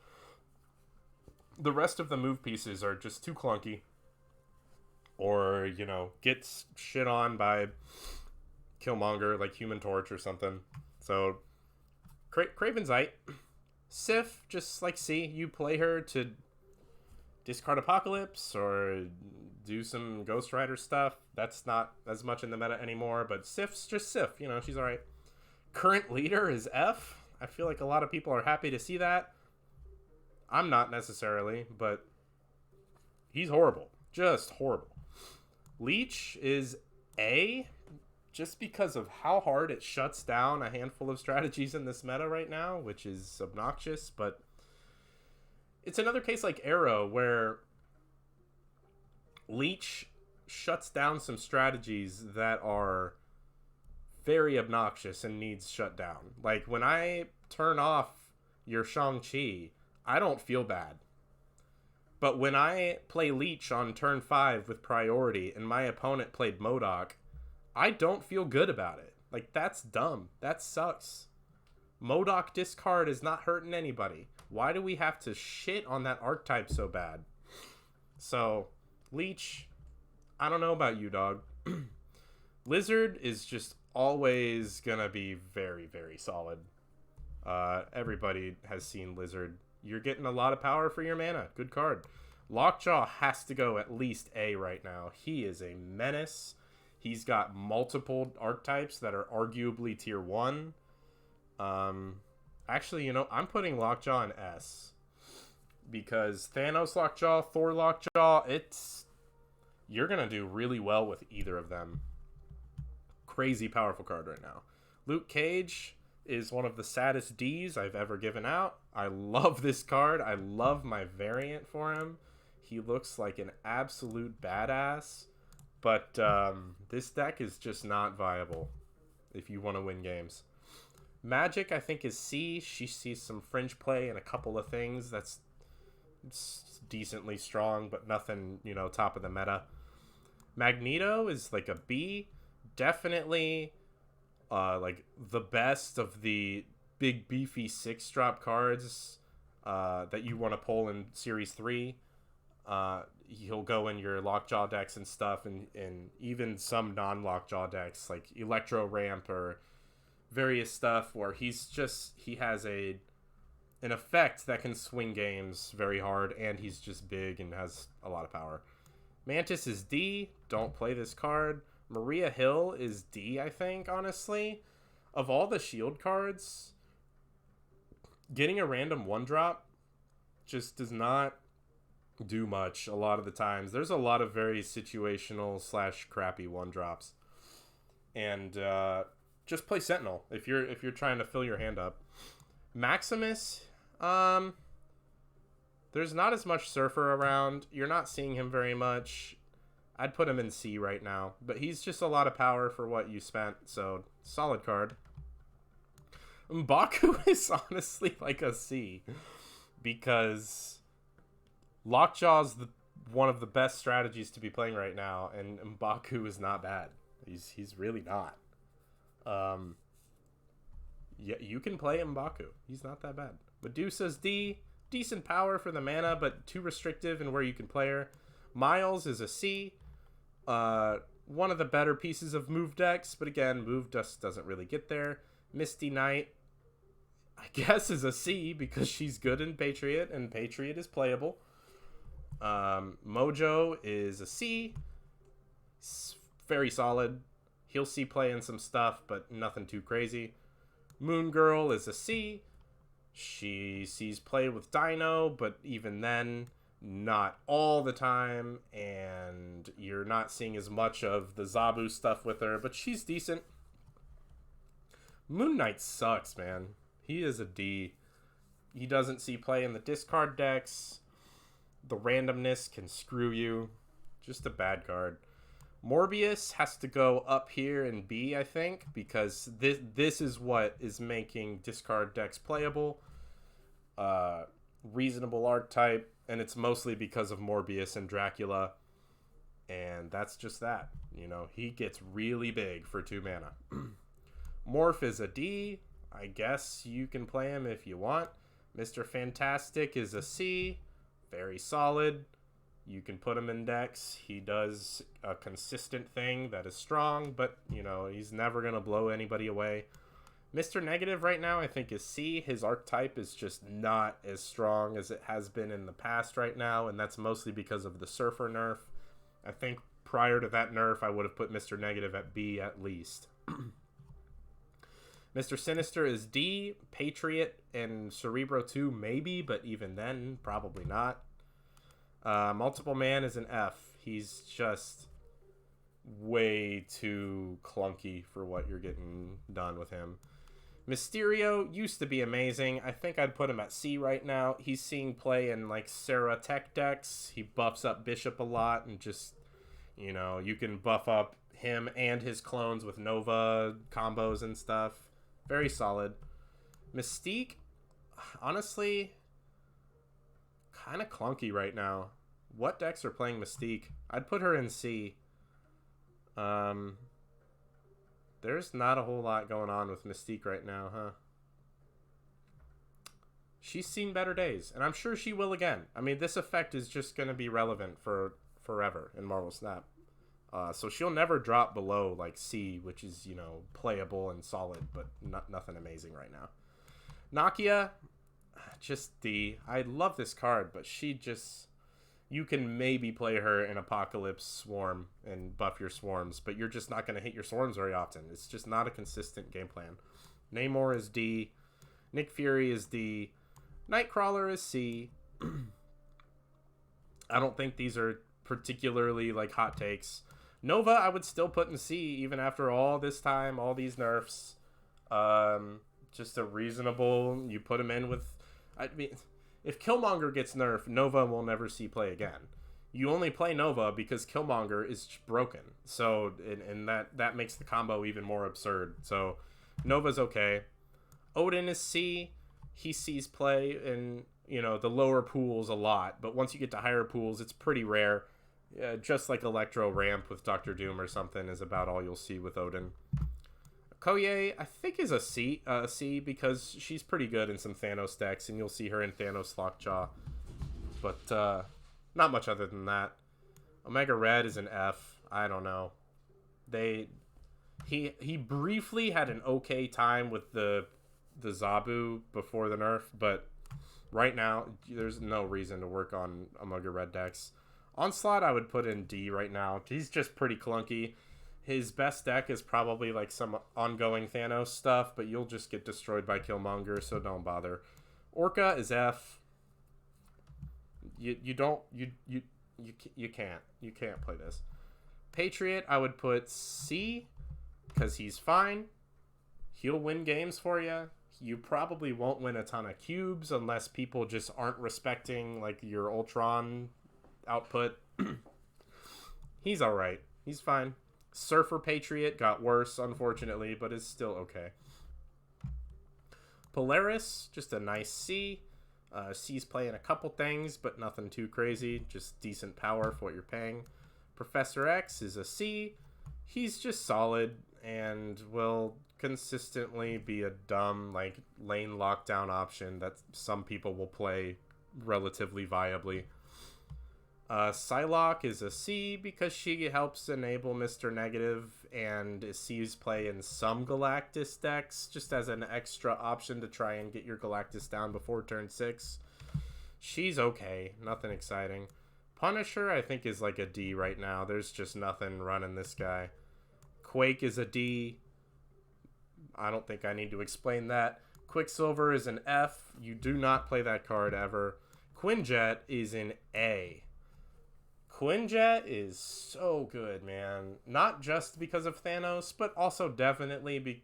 the rest of the move pieces are just too clunky. Or, gets shit on by Killmonger, like Human Torch or something. So, Kraven's aight. Sif, just like C. You play her to discard Apocalypse or do some Ghost Rider stuff. That's not as much in the meta anymore, but Sif's just Sif. She's alright. Current leader is F. I feel like a lot of people are happy to see that. I'm not necessarily, but he's horrible. Just horrible. Leech is A, just because of how hard it shuts down a handful of strategies in this meta right now, which is obnoxious, but it's another case like Arrow, where Leech shuts down some strategies that are very obnoxious and needs shut down. Like, when I turn off your Shang-Chi, I don't feel bad. But when I play Leech on turn 5 with priority and my opponent played MODOK, I don't feel good about it. Like, that's dumb. That sucks. MODOK discard is not hurting anybody. Why do we have to shit on that archetype so bad? So, Leech, I don't know about you, dog. Lizard is just always gonna be very, very solid. Everybody has seen Lizard. You're getting a lot of power for your mana. Good card. Lockjaw has to go at least A right now. He is a menace. He's got multiple archetypes that are arguably tier 1. Actually, I'm putting Lockjaw in S. Because Thanos Lockjaw, Thor Lockjaw, you're going to do really well with either of them. Crazy powerful card right now. Luke Cage is one of the saddest Ds I've ever given out. I love this card. I love my variant for him. He looks like an absolute badass. But this deck is just not viable if you want to win games. Magic, I think, is C. She sees some fringe play and a couple of things that's decently strong, but nothing, top of the meta. Magneto is like a B. Definitely like the best of the big beefy 6-drop cards that you want to pull in Series 3. He'll go in your Lockjaw decks and stuff, and even some non-Lockjaw decks like Electro Ramp or various stuff where he has an effect that can swing games very hard, and he's just big and has a lot of power. Mantis is D. Don't play this card. Maria Hill is D, I think, honestly. Of all the shield cards, getting a random 1-drop just does not do much a lot of the times. There's a lot of very situational / crappy 1-drops. And just play Sentinel if you're trying to fill your hand up. Maximus, there's not as much Surfer around. You're not seeing him very much. I'd put him in C right now, but he's just a lot of power for what you spent, so solid card. M'Baku is honestly like a C, because Lockjaw's one of the best strategies to be playing right now, and M'Baku is not bad. He's really not. Yeah, you can play M'Baku. He's not that bad. Medusa's D, decent power for the mana, but too restrictive in where you can play her. Miles is a C. One of the better pieces of move decks, but again, move just doesn't really get there. Misty Knight I guess, is a C because she's good in Patriot, and Patriot is playable. Mojo is a C. Very solid. He'll see play in some stuff, but nothing too crazy. Moon Girl is a C. She sees play with Dino, but even then, not all the time, and you're not seeing as much of the Zabu stuff with her, but she's decent. Moon Knight sucks, man. He is a D. He doesn't see play in the discard decks. The randomness can screw you. Just a bad card. Morbius has to go up here in B, I think, because this is what is making discard decks playable. Reasonable archetype, and it's mostly because of Morbius and Dracula. And that's just that. You know, he gets really big for 2 mana. Morph is a D. I guess you can play him if you want. Mr. Fantastic is a C. Very solid. You can put him in decks. He does a consistent thing that is strong, but, you know, he's never going to blow anybody away. Mr. Negative right now, I think, is C. His archetype is just not as strong as it has been in the past right now, and that's mostly because of the Surfer nerf. I think prior to that nerf, I would have put Mr. Negative at B at least. Mr. Sinister is D. Patriot and Cerebro 2, maybe, but even then, probably not. Multiple Man is an F. He's just way too clunky for what you're getting done with him. Mysterio used to be amazing. I think I'd put him at C right now. He's seeing play in like Sarah Tech decks. He buffs up Bishop a lot, and just, you know, you can buff up him and his clones with Nova combos and stuff. Very solid. Mystique, honestly, kind of clunky right now. What decks are playing Mystique? I'd put her in C. There's not a whole lot going on with Mystique right now, huh? She's seen better days, and I'm sure she will again. I mean, this effect is just going to be relevant for forever in Marvel Snap. So she'll never drop below, like, C, which is, you know, playable and solid, but nothing amazing right now. Nakia, just D. I love this card, but she just... You can maybe play her in Apocalypse Swarm and buff your swarms, but you're just not going to hit your swarms very often. It's just not a consistent game plan. Namor is D. Nick Fury is D. Nightcrawler is C. I don't think these are particularly, like, hot takes. Nova, I would still put in C, even after all this time, all these nerfs. Just a reasonable... You put him in with... I mean... If Killmonger gets nerfed, Nova will never see play again. You only play Nova because Killmonger is broken. So, and that makes the combo even more absurd. So, Nova's okay. Odin is C. He sees play in, you know, the lower pools a lot. But once you get to higher pools, it's pretty rare. Just like Electro Ramp with Doctor Doom or something is about all you'll see with Odin. Koye, I think, is a C because she's pretty good in some Thanos decks, and you'll see her in Thanos Lockjaw. But not much other than that. Omega Red is an F. I don't know. He briefly had an okay time with the Zabu before the nerf, but right now there's no reason to work on Omega Red decks. Onslaught I would put in D right now. He's just pretty clunky. His best deck is probably like some ongoing Thanos stuff, but you'll just get destroyed by Killmonger, so don't bother. Orca is F. You can't play this. Patriot I would put C because he's fine. He'll win games for you. You probably won't win a ton of cubes unless people just aren't respecting like your Ultron output. He's all right. He's fine. Surfer Patriot got worse, unfortunately, but is still okay. Polaris, just a nice C. C's playing a couple things, but nothing too crazy. Just decent power for what you're paying. Professor X is a C. He's just solid and will consistently be a dumb, like, lane lockdown option that some people will play relatively viably. Psylocke is a C because she helps enable Mr. Negative and sees play in some Galactus decks just as an extra option to try and get your Galactus down before turn 6. She's okay, nothing exciting. Punisher, I think, is like a D right now. There's just nothing running this guy. Quake is a D. I don't think I need to explain that. Quicksilver is an F. You do not play that card ever. Quinjet is an A. Quinjet is so good, man. Not just because of Thanos, but also definitely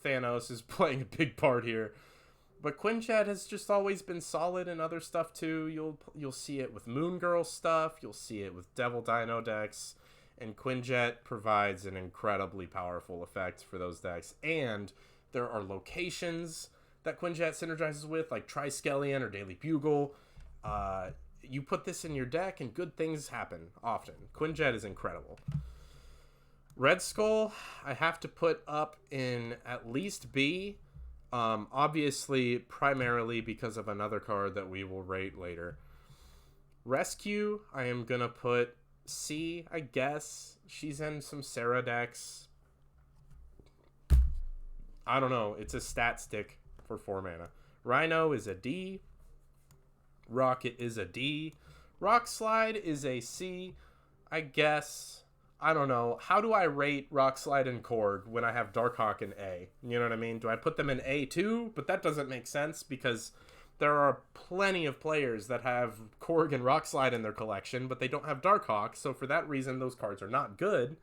Thanos is playing a big part here. But Quinjet has just always been solid in other stuff too. You'll see it with Moon Girl stuff. You'll see it with Devil Dino decks. And Quinjet provides an incredibly powerful effect for those decks. And there are locations that Quinjet synergizes with, like Triskelion or Daily Bugle. You put this in your deck and good things happen often. Quinjet is incredible. Red Skull, I have to put up in at least B. Obviously, primarily because of another card that we will rate later. Rescue, I am going to put C, I guess. She's in some Sarah decks. I don't know. It's a stat stick for 4 mana. Rhino is a D. Rocket is a D. Rock Slide is a C, I guess. I don't know. How do I rate Rock Slide and Korg when I have Darkhawk in A? You know what I mean? Do I put them in A too? But that doesn't make sense because there are plenty of players that have Korg and Rock Slide in their collection, but they don't have Darkhawk. So for that reason, those cards are not good.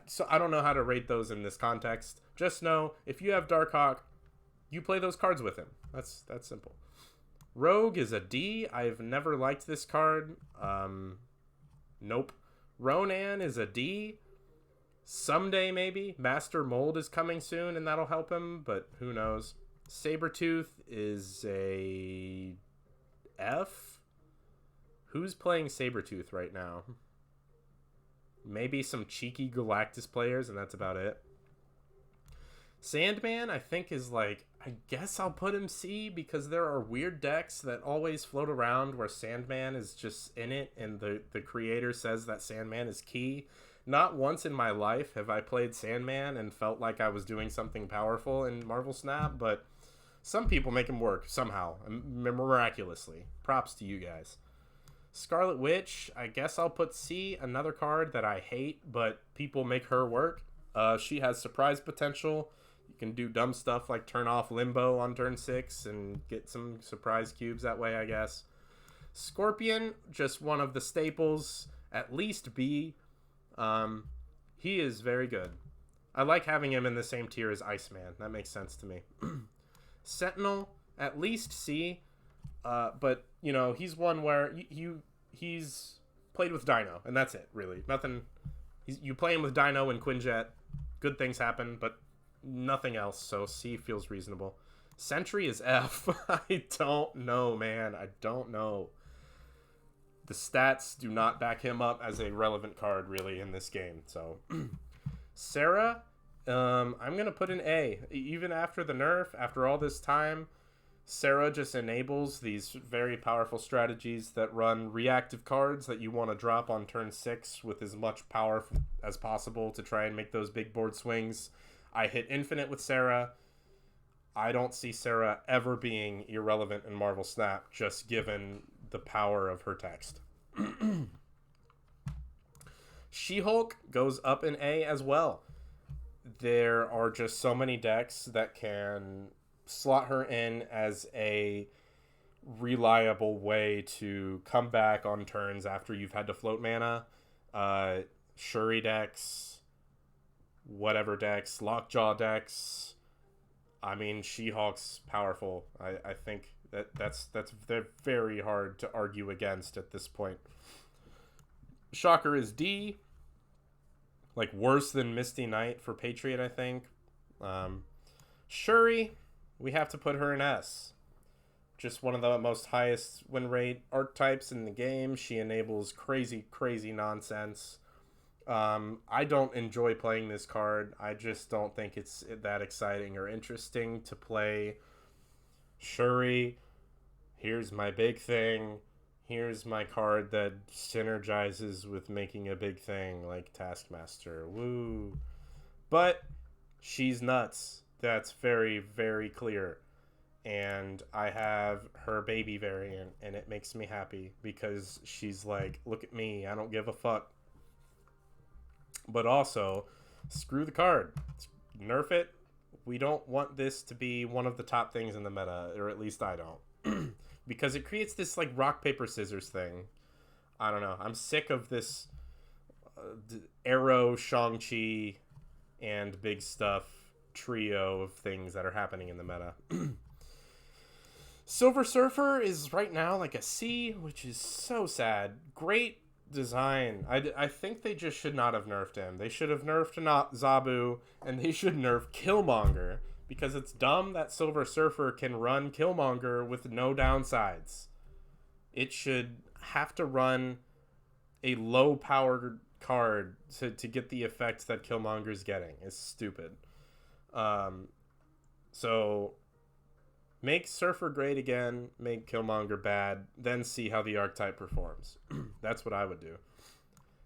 So I don't know how to rate those in this context. Just know if you have Darkhawk, you play those cards with him. That's simple. Rogue is a D. I've never liked this card. Nope. Ronan is a D. Someday, maybe. Master Mold is coming soon, and that'll help him, but who knows. Sabretooth is a F. Who's playing Sabretooth right now? Maybe some cheeky Galactus players, and that's about it. Sandman, I think, is like... I guess I'll put him C because there are weird decks that always float around where Sandman is just in it and the creator says that Sandman is key. Not once in my life have I played Sandman and felt like I was doing something powerful in Marvel Snap, but some people make him work somehow, miraculously. Props to you guys. Scarlet Witch, I guess I'll put C, another card that I hate, but people make her work. She has surprise potential. You can do dumb stuff like turn off Limbo on turn 6 and get some surprise cubes that way, I guess. Scorpion, just one of the staples, at least B. He is very good. I like having him in the same tier as Iceman. That makes sense to me. Sentinel, at least C. But, you know, he's one where he's played with Dino, and that's it, really. Nothing. You play him with Dino and Quinjet, good things happen, but nothing else, so C feels reasonable. Sentry is F. I don't know, man. I don't know. The stats do not back him up as a relevant card, really, in this game. So, Sarah, I'm going to put an A. Even after the nerf, after all this time, Sarah just enables these very powerful strategies that run reactive cards that you want to drop on turn 6 with as much power as possible to try and make those big board swings. I hit infinite with Sarah. I don't see Sarah ever being irrelevant in Marvel Snap, just given the power of her text. She-Hulk goes up in A as well. There are just so many decks that can slot her in as a reliable way to come back on turns after you've had to float mana. Shuri decks, whatever decks, Lockjaw decks. I mean, She-Hulk's powerful. I think that's very hard to argue against at this point. Shocker is D. Like, worse than Misty Knight for Patriot, I think. Shuri, we have to put her in S. Just one of the most highest win rate archetypes in the game. She enables crazy, crazy nonsense. I don't enjoy playing this card. I just don't think it's that exciting or interesting to play Shuri. Here's my big thing. Here's my card that synergizes with making a big thing like Taskmaster. Woo. But she's nuts. That's very, very clear. And I have her baby variant, and it makes me happy because she's like, look at me, I don't give a fuck. But also, screw the card. Nerf it. We don't want this to be one of the top things in the meta, or at least I don't. Because it creates this like rock, paper, scissors thing. I don't know. I'm sick of this Arrow, Shang-Chi, and big stuff trio of things that are happening in the meta. Silver Surfer is right now like a C, which is so sad. Great design. I think they just should not have nerfed him. They should have nerfed not Zabu, and they should nerf Killmonger, because it's dumb that Silver Surfer can run Killmonger with no downsides. It should have to run a low-powered card to get the effect that Killmonger's getting. It's stupid. So make Surfer great again, make Killmonger bad, then see how the archetype performs. That's what I would do.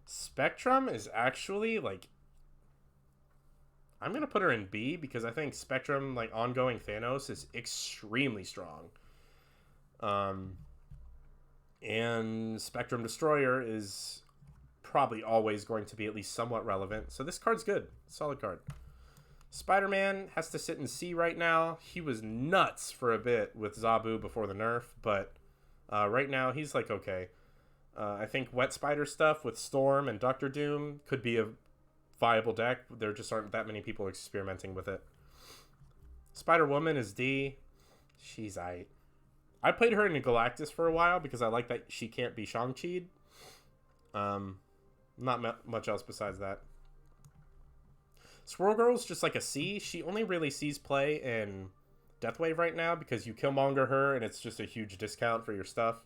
Spectrum is actually, like, I'm going to put her in B because I think Spectrum, like, ongoing Thanos is extremely strong. And Spectrum Destroyer is probably always going to be at least somewhat relevant. So this card's good. Solid card. Spider-Man has to sit in C right now. He was nuts for a bit with Zabu before the nerf, but right now he's like okay. I think Wet Spider stuff with Storm and Doctor Doom could be a viable deck. There just aren't that many people experimenting with it. Spider-Woman is D. She's aight. I played her in Galactus for a while because I like that she can't be Shang-Chi'd. Not much else besides that. Squirrel Girl's just like a C. She only really sees play in Deathwave right now because you Killmonger her and it's just a huge discount for your stuff.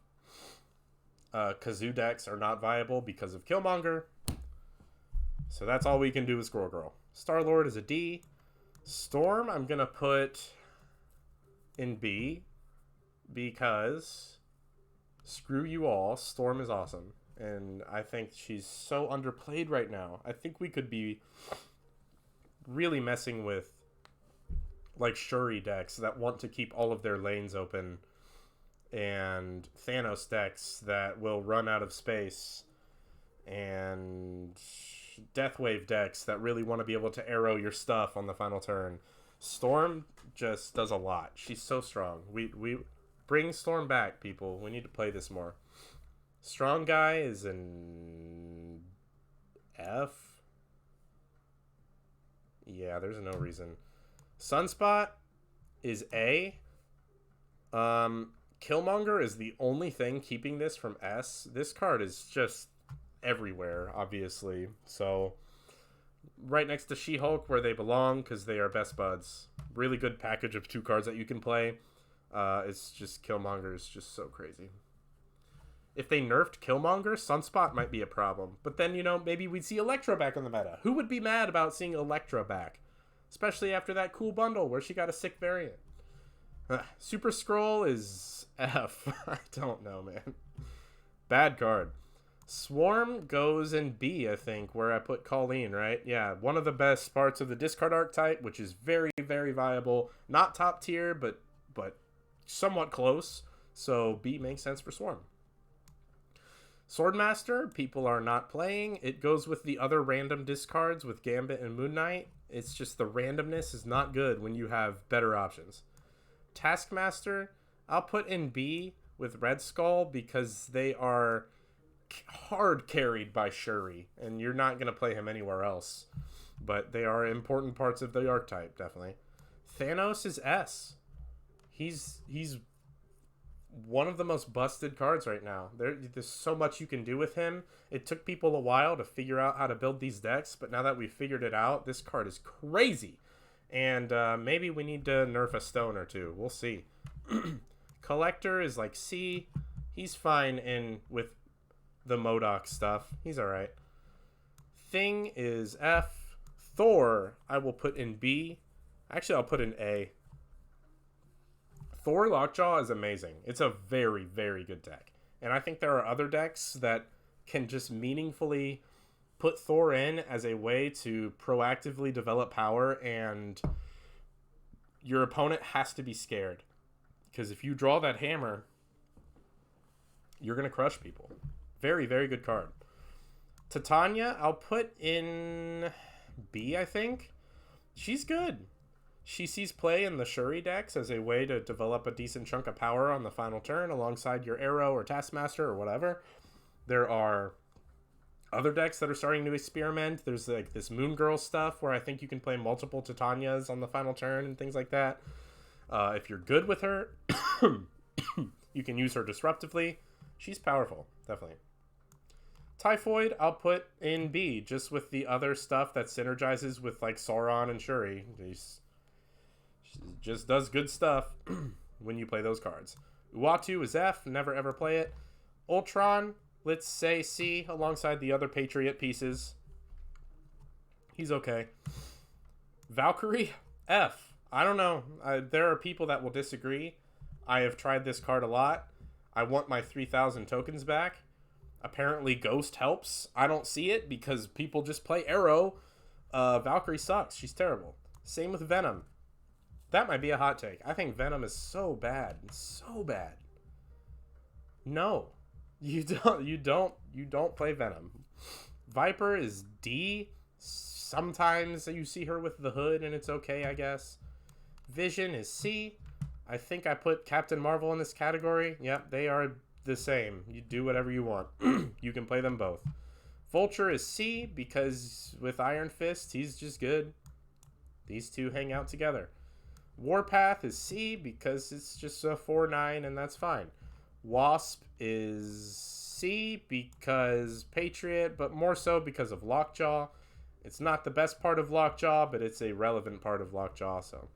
Kazoo decks are not viable because of Killmonger. So that's all we can do with Squirrel Girl. Star-Lord is a D. Storm I'm going to put in B because screw you all. Storm is awesome. And I think she's so underplayed right now. I think we could be really messing with like Shuri decks that want to keep all of their lanes open and Thanos decks that will run out of space and Deathwave decks that really want to be able to arrow your stuff on the final turn. Storm just does a lot. She's so strong. We bring Storm back, people. We need to play this more. Strong Guy is an F. Yeah, there's no reason. Sunspot is A. Killmonger is the only thing keeping this from S. This card is just everywhere, obviously. So, right next to She-Hulk where they belong because they are best buds. Really good package of 2 cards that you can play. It's just Killmonger is just so crazy. If they nerfed Killmonger, Sunspot might be a problem. But then, maybe we'd see Elektra back on the meta. Who would be mad about seeing Elektra back? Especially after that cool bundle where she got a sick variant. Super Skrull is F. I don't know, man. Bad card. Swarm goes in B, I think, where I put Colleen, right? Yeah, one of the best parts of the discard archetype, which is very, very viable. Not top tier, but somewhat close. So B makes sense for Swarm. Swordmaster, people are not playing. It goes with the other random discards with Gambit and Moon Knight. It's just the randomness is not good when you have better options. Taskmaster, I'll put in B with Red Skull because they are hard carried by Shuri, and you're not going to play him anywhere else. But they are important parts of the archetype, definitely. Thanos is S. He's one of the most busted cards right now. There's so much you can do with him. It took people a while to figure out how to build these decks, but now that we've figured it out, this card is crazy. And maybe we need to nerf a stone or two. We'll see. Collector is like C. He's fine in with the MODOK stuff. He's alright. Thing is F. Thor, I will put in B. Actually, I'll put in A. Thor Lockjaw is amazing. It's a very, very good deck. And I think there are other decks that can just meaningfully put Thor in as a way to proactively develop power, and your opponent has to be scared. Because if you draw that hammer, you're going to crush people. Very, very good card. Titania, I'll put in B, I think. She's good. She sees play in the Shuri decks as a way to develop a decent chunk of power on the final turn alongside your Arrow or Taskmaster or whatever. There are other decks that are starting to experiment. There's like this Moon Girl stuff where I think you can play multiple Titanias on the final turn and things like that. If you're good with her, you can use her disruptively. She's powerful, definitely. Typhoid, I'll put in B, just with the other stuff that synergizes with like Sauron and Shuri. She just does good stuff when you play those cards. Uatu is F, never ever play it. Ultron, let's say C, alongside the other Patriot pieces. He's okay. Valkyrie, F. I don't know. There are people that will disagree. I have tried this card a lot. I want my 3,000 tokens back. Apparently Ghost helps. I don't see it because people just play Arrow. Valkyrie sucks. She's terrible. Same with Venom. That might be a hot take. I think Venom is so bad. So bad. No. You don't play Venom. Viper is D. Sometimes you see her with the hood and it's okay, I guess. Vision is C. I think I put Captain Marvel in this category. Yep, they are the same. You do whatever you want. You can play them both. Vulture is C because with Iron Fist, he's just good. These two hang out together. Warpath is C because it's just a 4/9 and that's fine. Wasp is C because Patriot, but more so because of Lockjaw. It's not the best part of Lockjaw, but it's a relevant part of Lockjaw, so.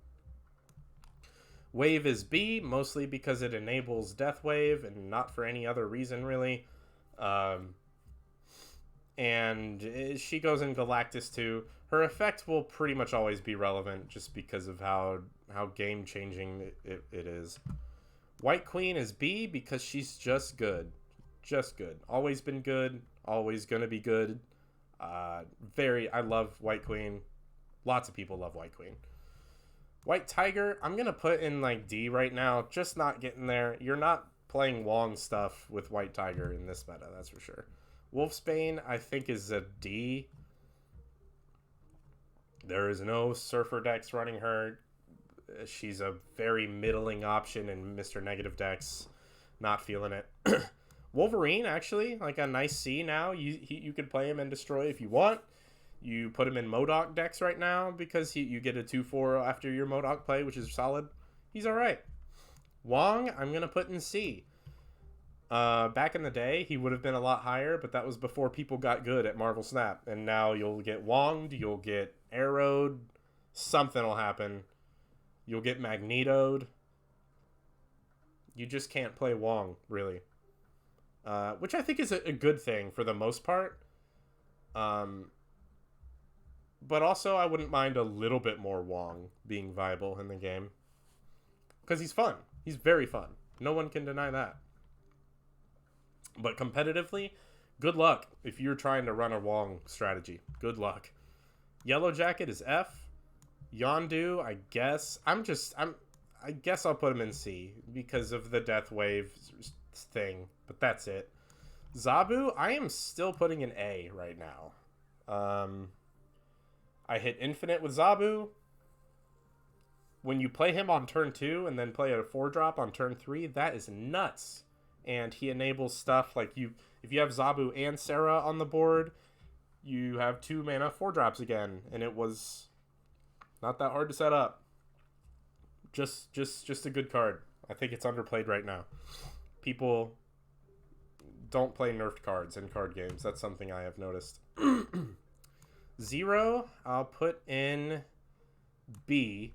Wave is B, mostly because it enables Death Wave and not for any other reason, really. And she goes in Galactus too. Her effect will pretty much always be relevant just because of how game-changing it is. White Queen is B because she's just good. Just good. Always been good. Always gonna be good. I love White Queen. Lots of people love White Queen. White Tiger, I'm going to put in like D right now. Just not getting there. You're not playing Wong stuff with White Tiger in this meta, that's for sure. Wolfsbane, I think, is a D. There is no Surfer decks running her. She's a very middling option in Mr. Negative decks. Not feeling it. Wolverine, actually, like a nice C now. You could play him and destroy if you want. You put him in MODOK decks right now because you get a 2/4 after your MODOK play, which is solid. He's all right. Wong, I'm going to put in C. Back in the day, he would have been a lot higher, but that was before people got good at Marvel Snap. And now you'll get Wonged, you'll get Arrowed, something will happen. You'll get Magnetoed. You just can't play Wong, really. Which I think is a good thing for the most part. But also, I wouldn't mind a little bit more Wong being viable in the game. Because he's fun. He's very fun. No one can deny that. But competitively, good luck if you're trying to run a Wong strategy. Good luck. Yellow Jacket is F. Yondu, I guess. I guess I'll put him in C because of the Death Wave thing. But that's it. Zabu, I am still putting an A right now. I hit Infinite with Zabu. When you play him on turn 2 and then play a 4-drop on turn 3, that is nuts. And he enables stuff like if you have Zabu and Sarah on the board, you have 2 mana 4-drops again. And it was not that hard to set up. Just a good card. I think it's underplayed right now. People don't play nerfed cards in card games. That's something I have noticed. Zero, I'll put in B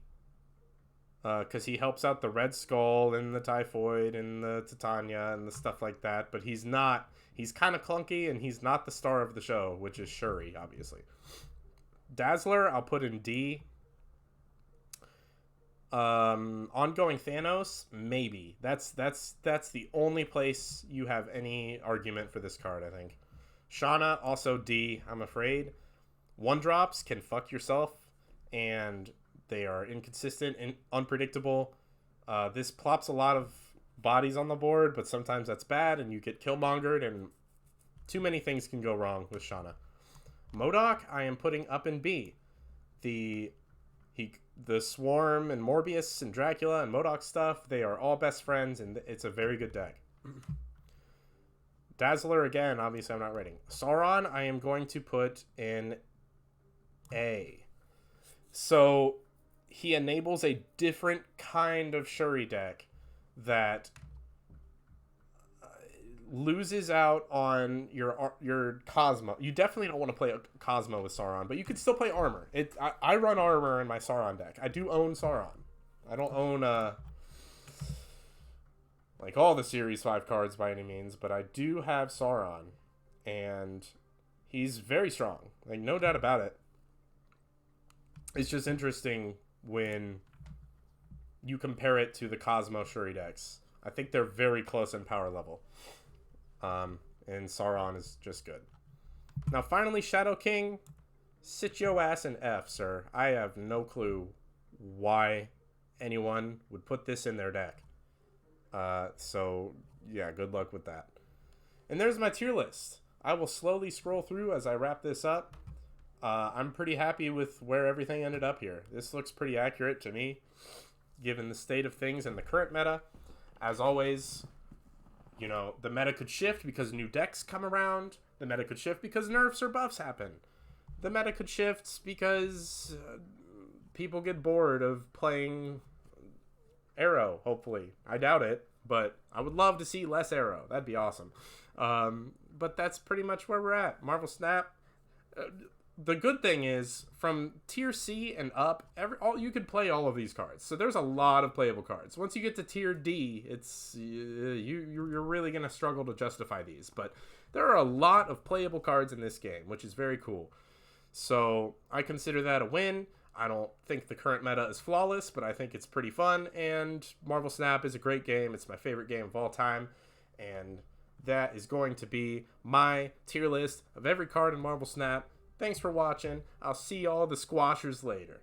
because he helps out the Red Skull and the Typhoid and the Titania and the stuff like that. But he's kind of clunky and he's not the star of the show, which is Shuri, obviously. Dazzler, I'll put in D. Ongoing Thanos, maybe. That's the only place you have any argument for this card, I think. Shauna, also D, I'm afraid. One drops can fuck yourself, and they are inconsistent and unpredictable. This plops a lot of bodies on the board, but sometimes that's bad, and you get killmongered, and too many things can go wrong with Shauna. MODOK, I am putting up in B. The Swarm and Morbius and Dracula and MODOK stuff, they are all best friends, and it's a very good deck. Dazzler, again, obviously I'm not rating. Sauron, I am going to put in A. So he enables a different kind of Shuri deck that loses out on your Cosmo. You definitely don't want to play a Cosmo with Sauron, but you could still play armor. I run armor in my Sauron deck. I do own Sauron. I don't own like all the Series 5 cards by any means, but I do have Sauron, and he's very strong. Like, no doubt about it. It's just interesting when you compare it to the Cosmo Shuri decks. I think they're very close in power level. And Sauron is just good. Now, finally, Shadow King. Sit your ass in F, sir. I have no clue why anyone would put this in their deck. So, yeah, good luck with that. And there's my tier list. I will slowly scroll through as I wrap this up. I'm pretty happy with where everything ended up here. This looks pretty accurate to me, given the state of things and the current meta. As always, you know, the meta could shift because new decks come around. The meta could shift because nerfs or buffs happen. The meta could shift because people get bored of playing Arrow, hopefully. I doubt it, but I would love to see less Arrow. That'd be awesome. But that's pretty much where we're at. Marvel Snap. The good thing is, from tier C and up, you could play all of these cards. So there's a lot of playable cards. Once you get to tier D, it's you're really going to struggle to justify these. But there are a lot of playable cards in this game, which is very cool. So I consider that a win. I don't think the current meta is flawless, but I think it's pretty fun. And Marvel Snap is a great game. It's my favorite game of all time. And that is going to be my tier list of every card in Marvel Snap. Thanks for watching. I'll see all the squashers later.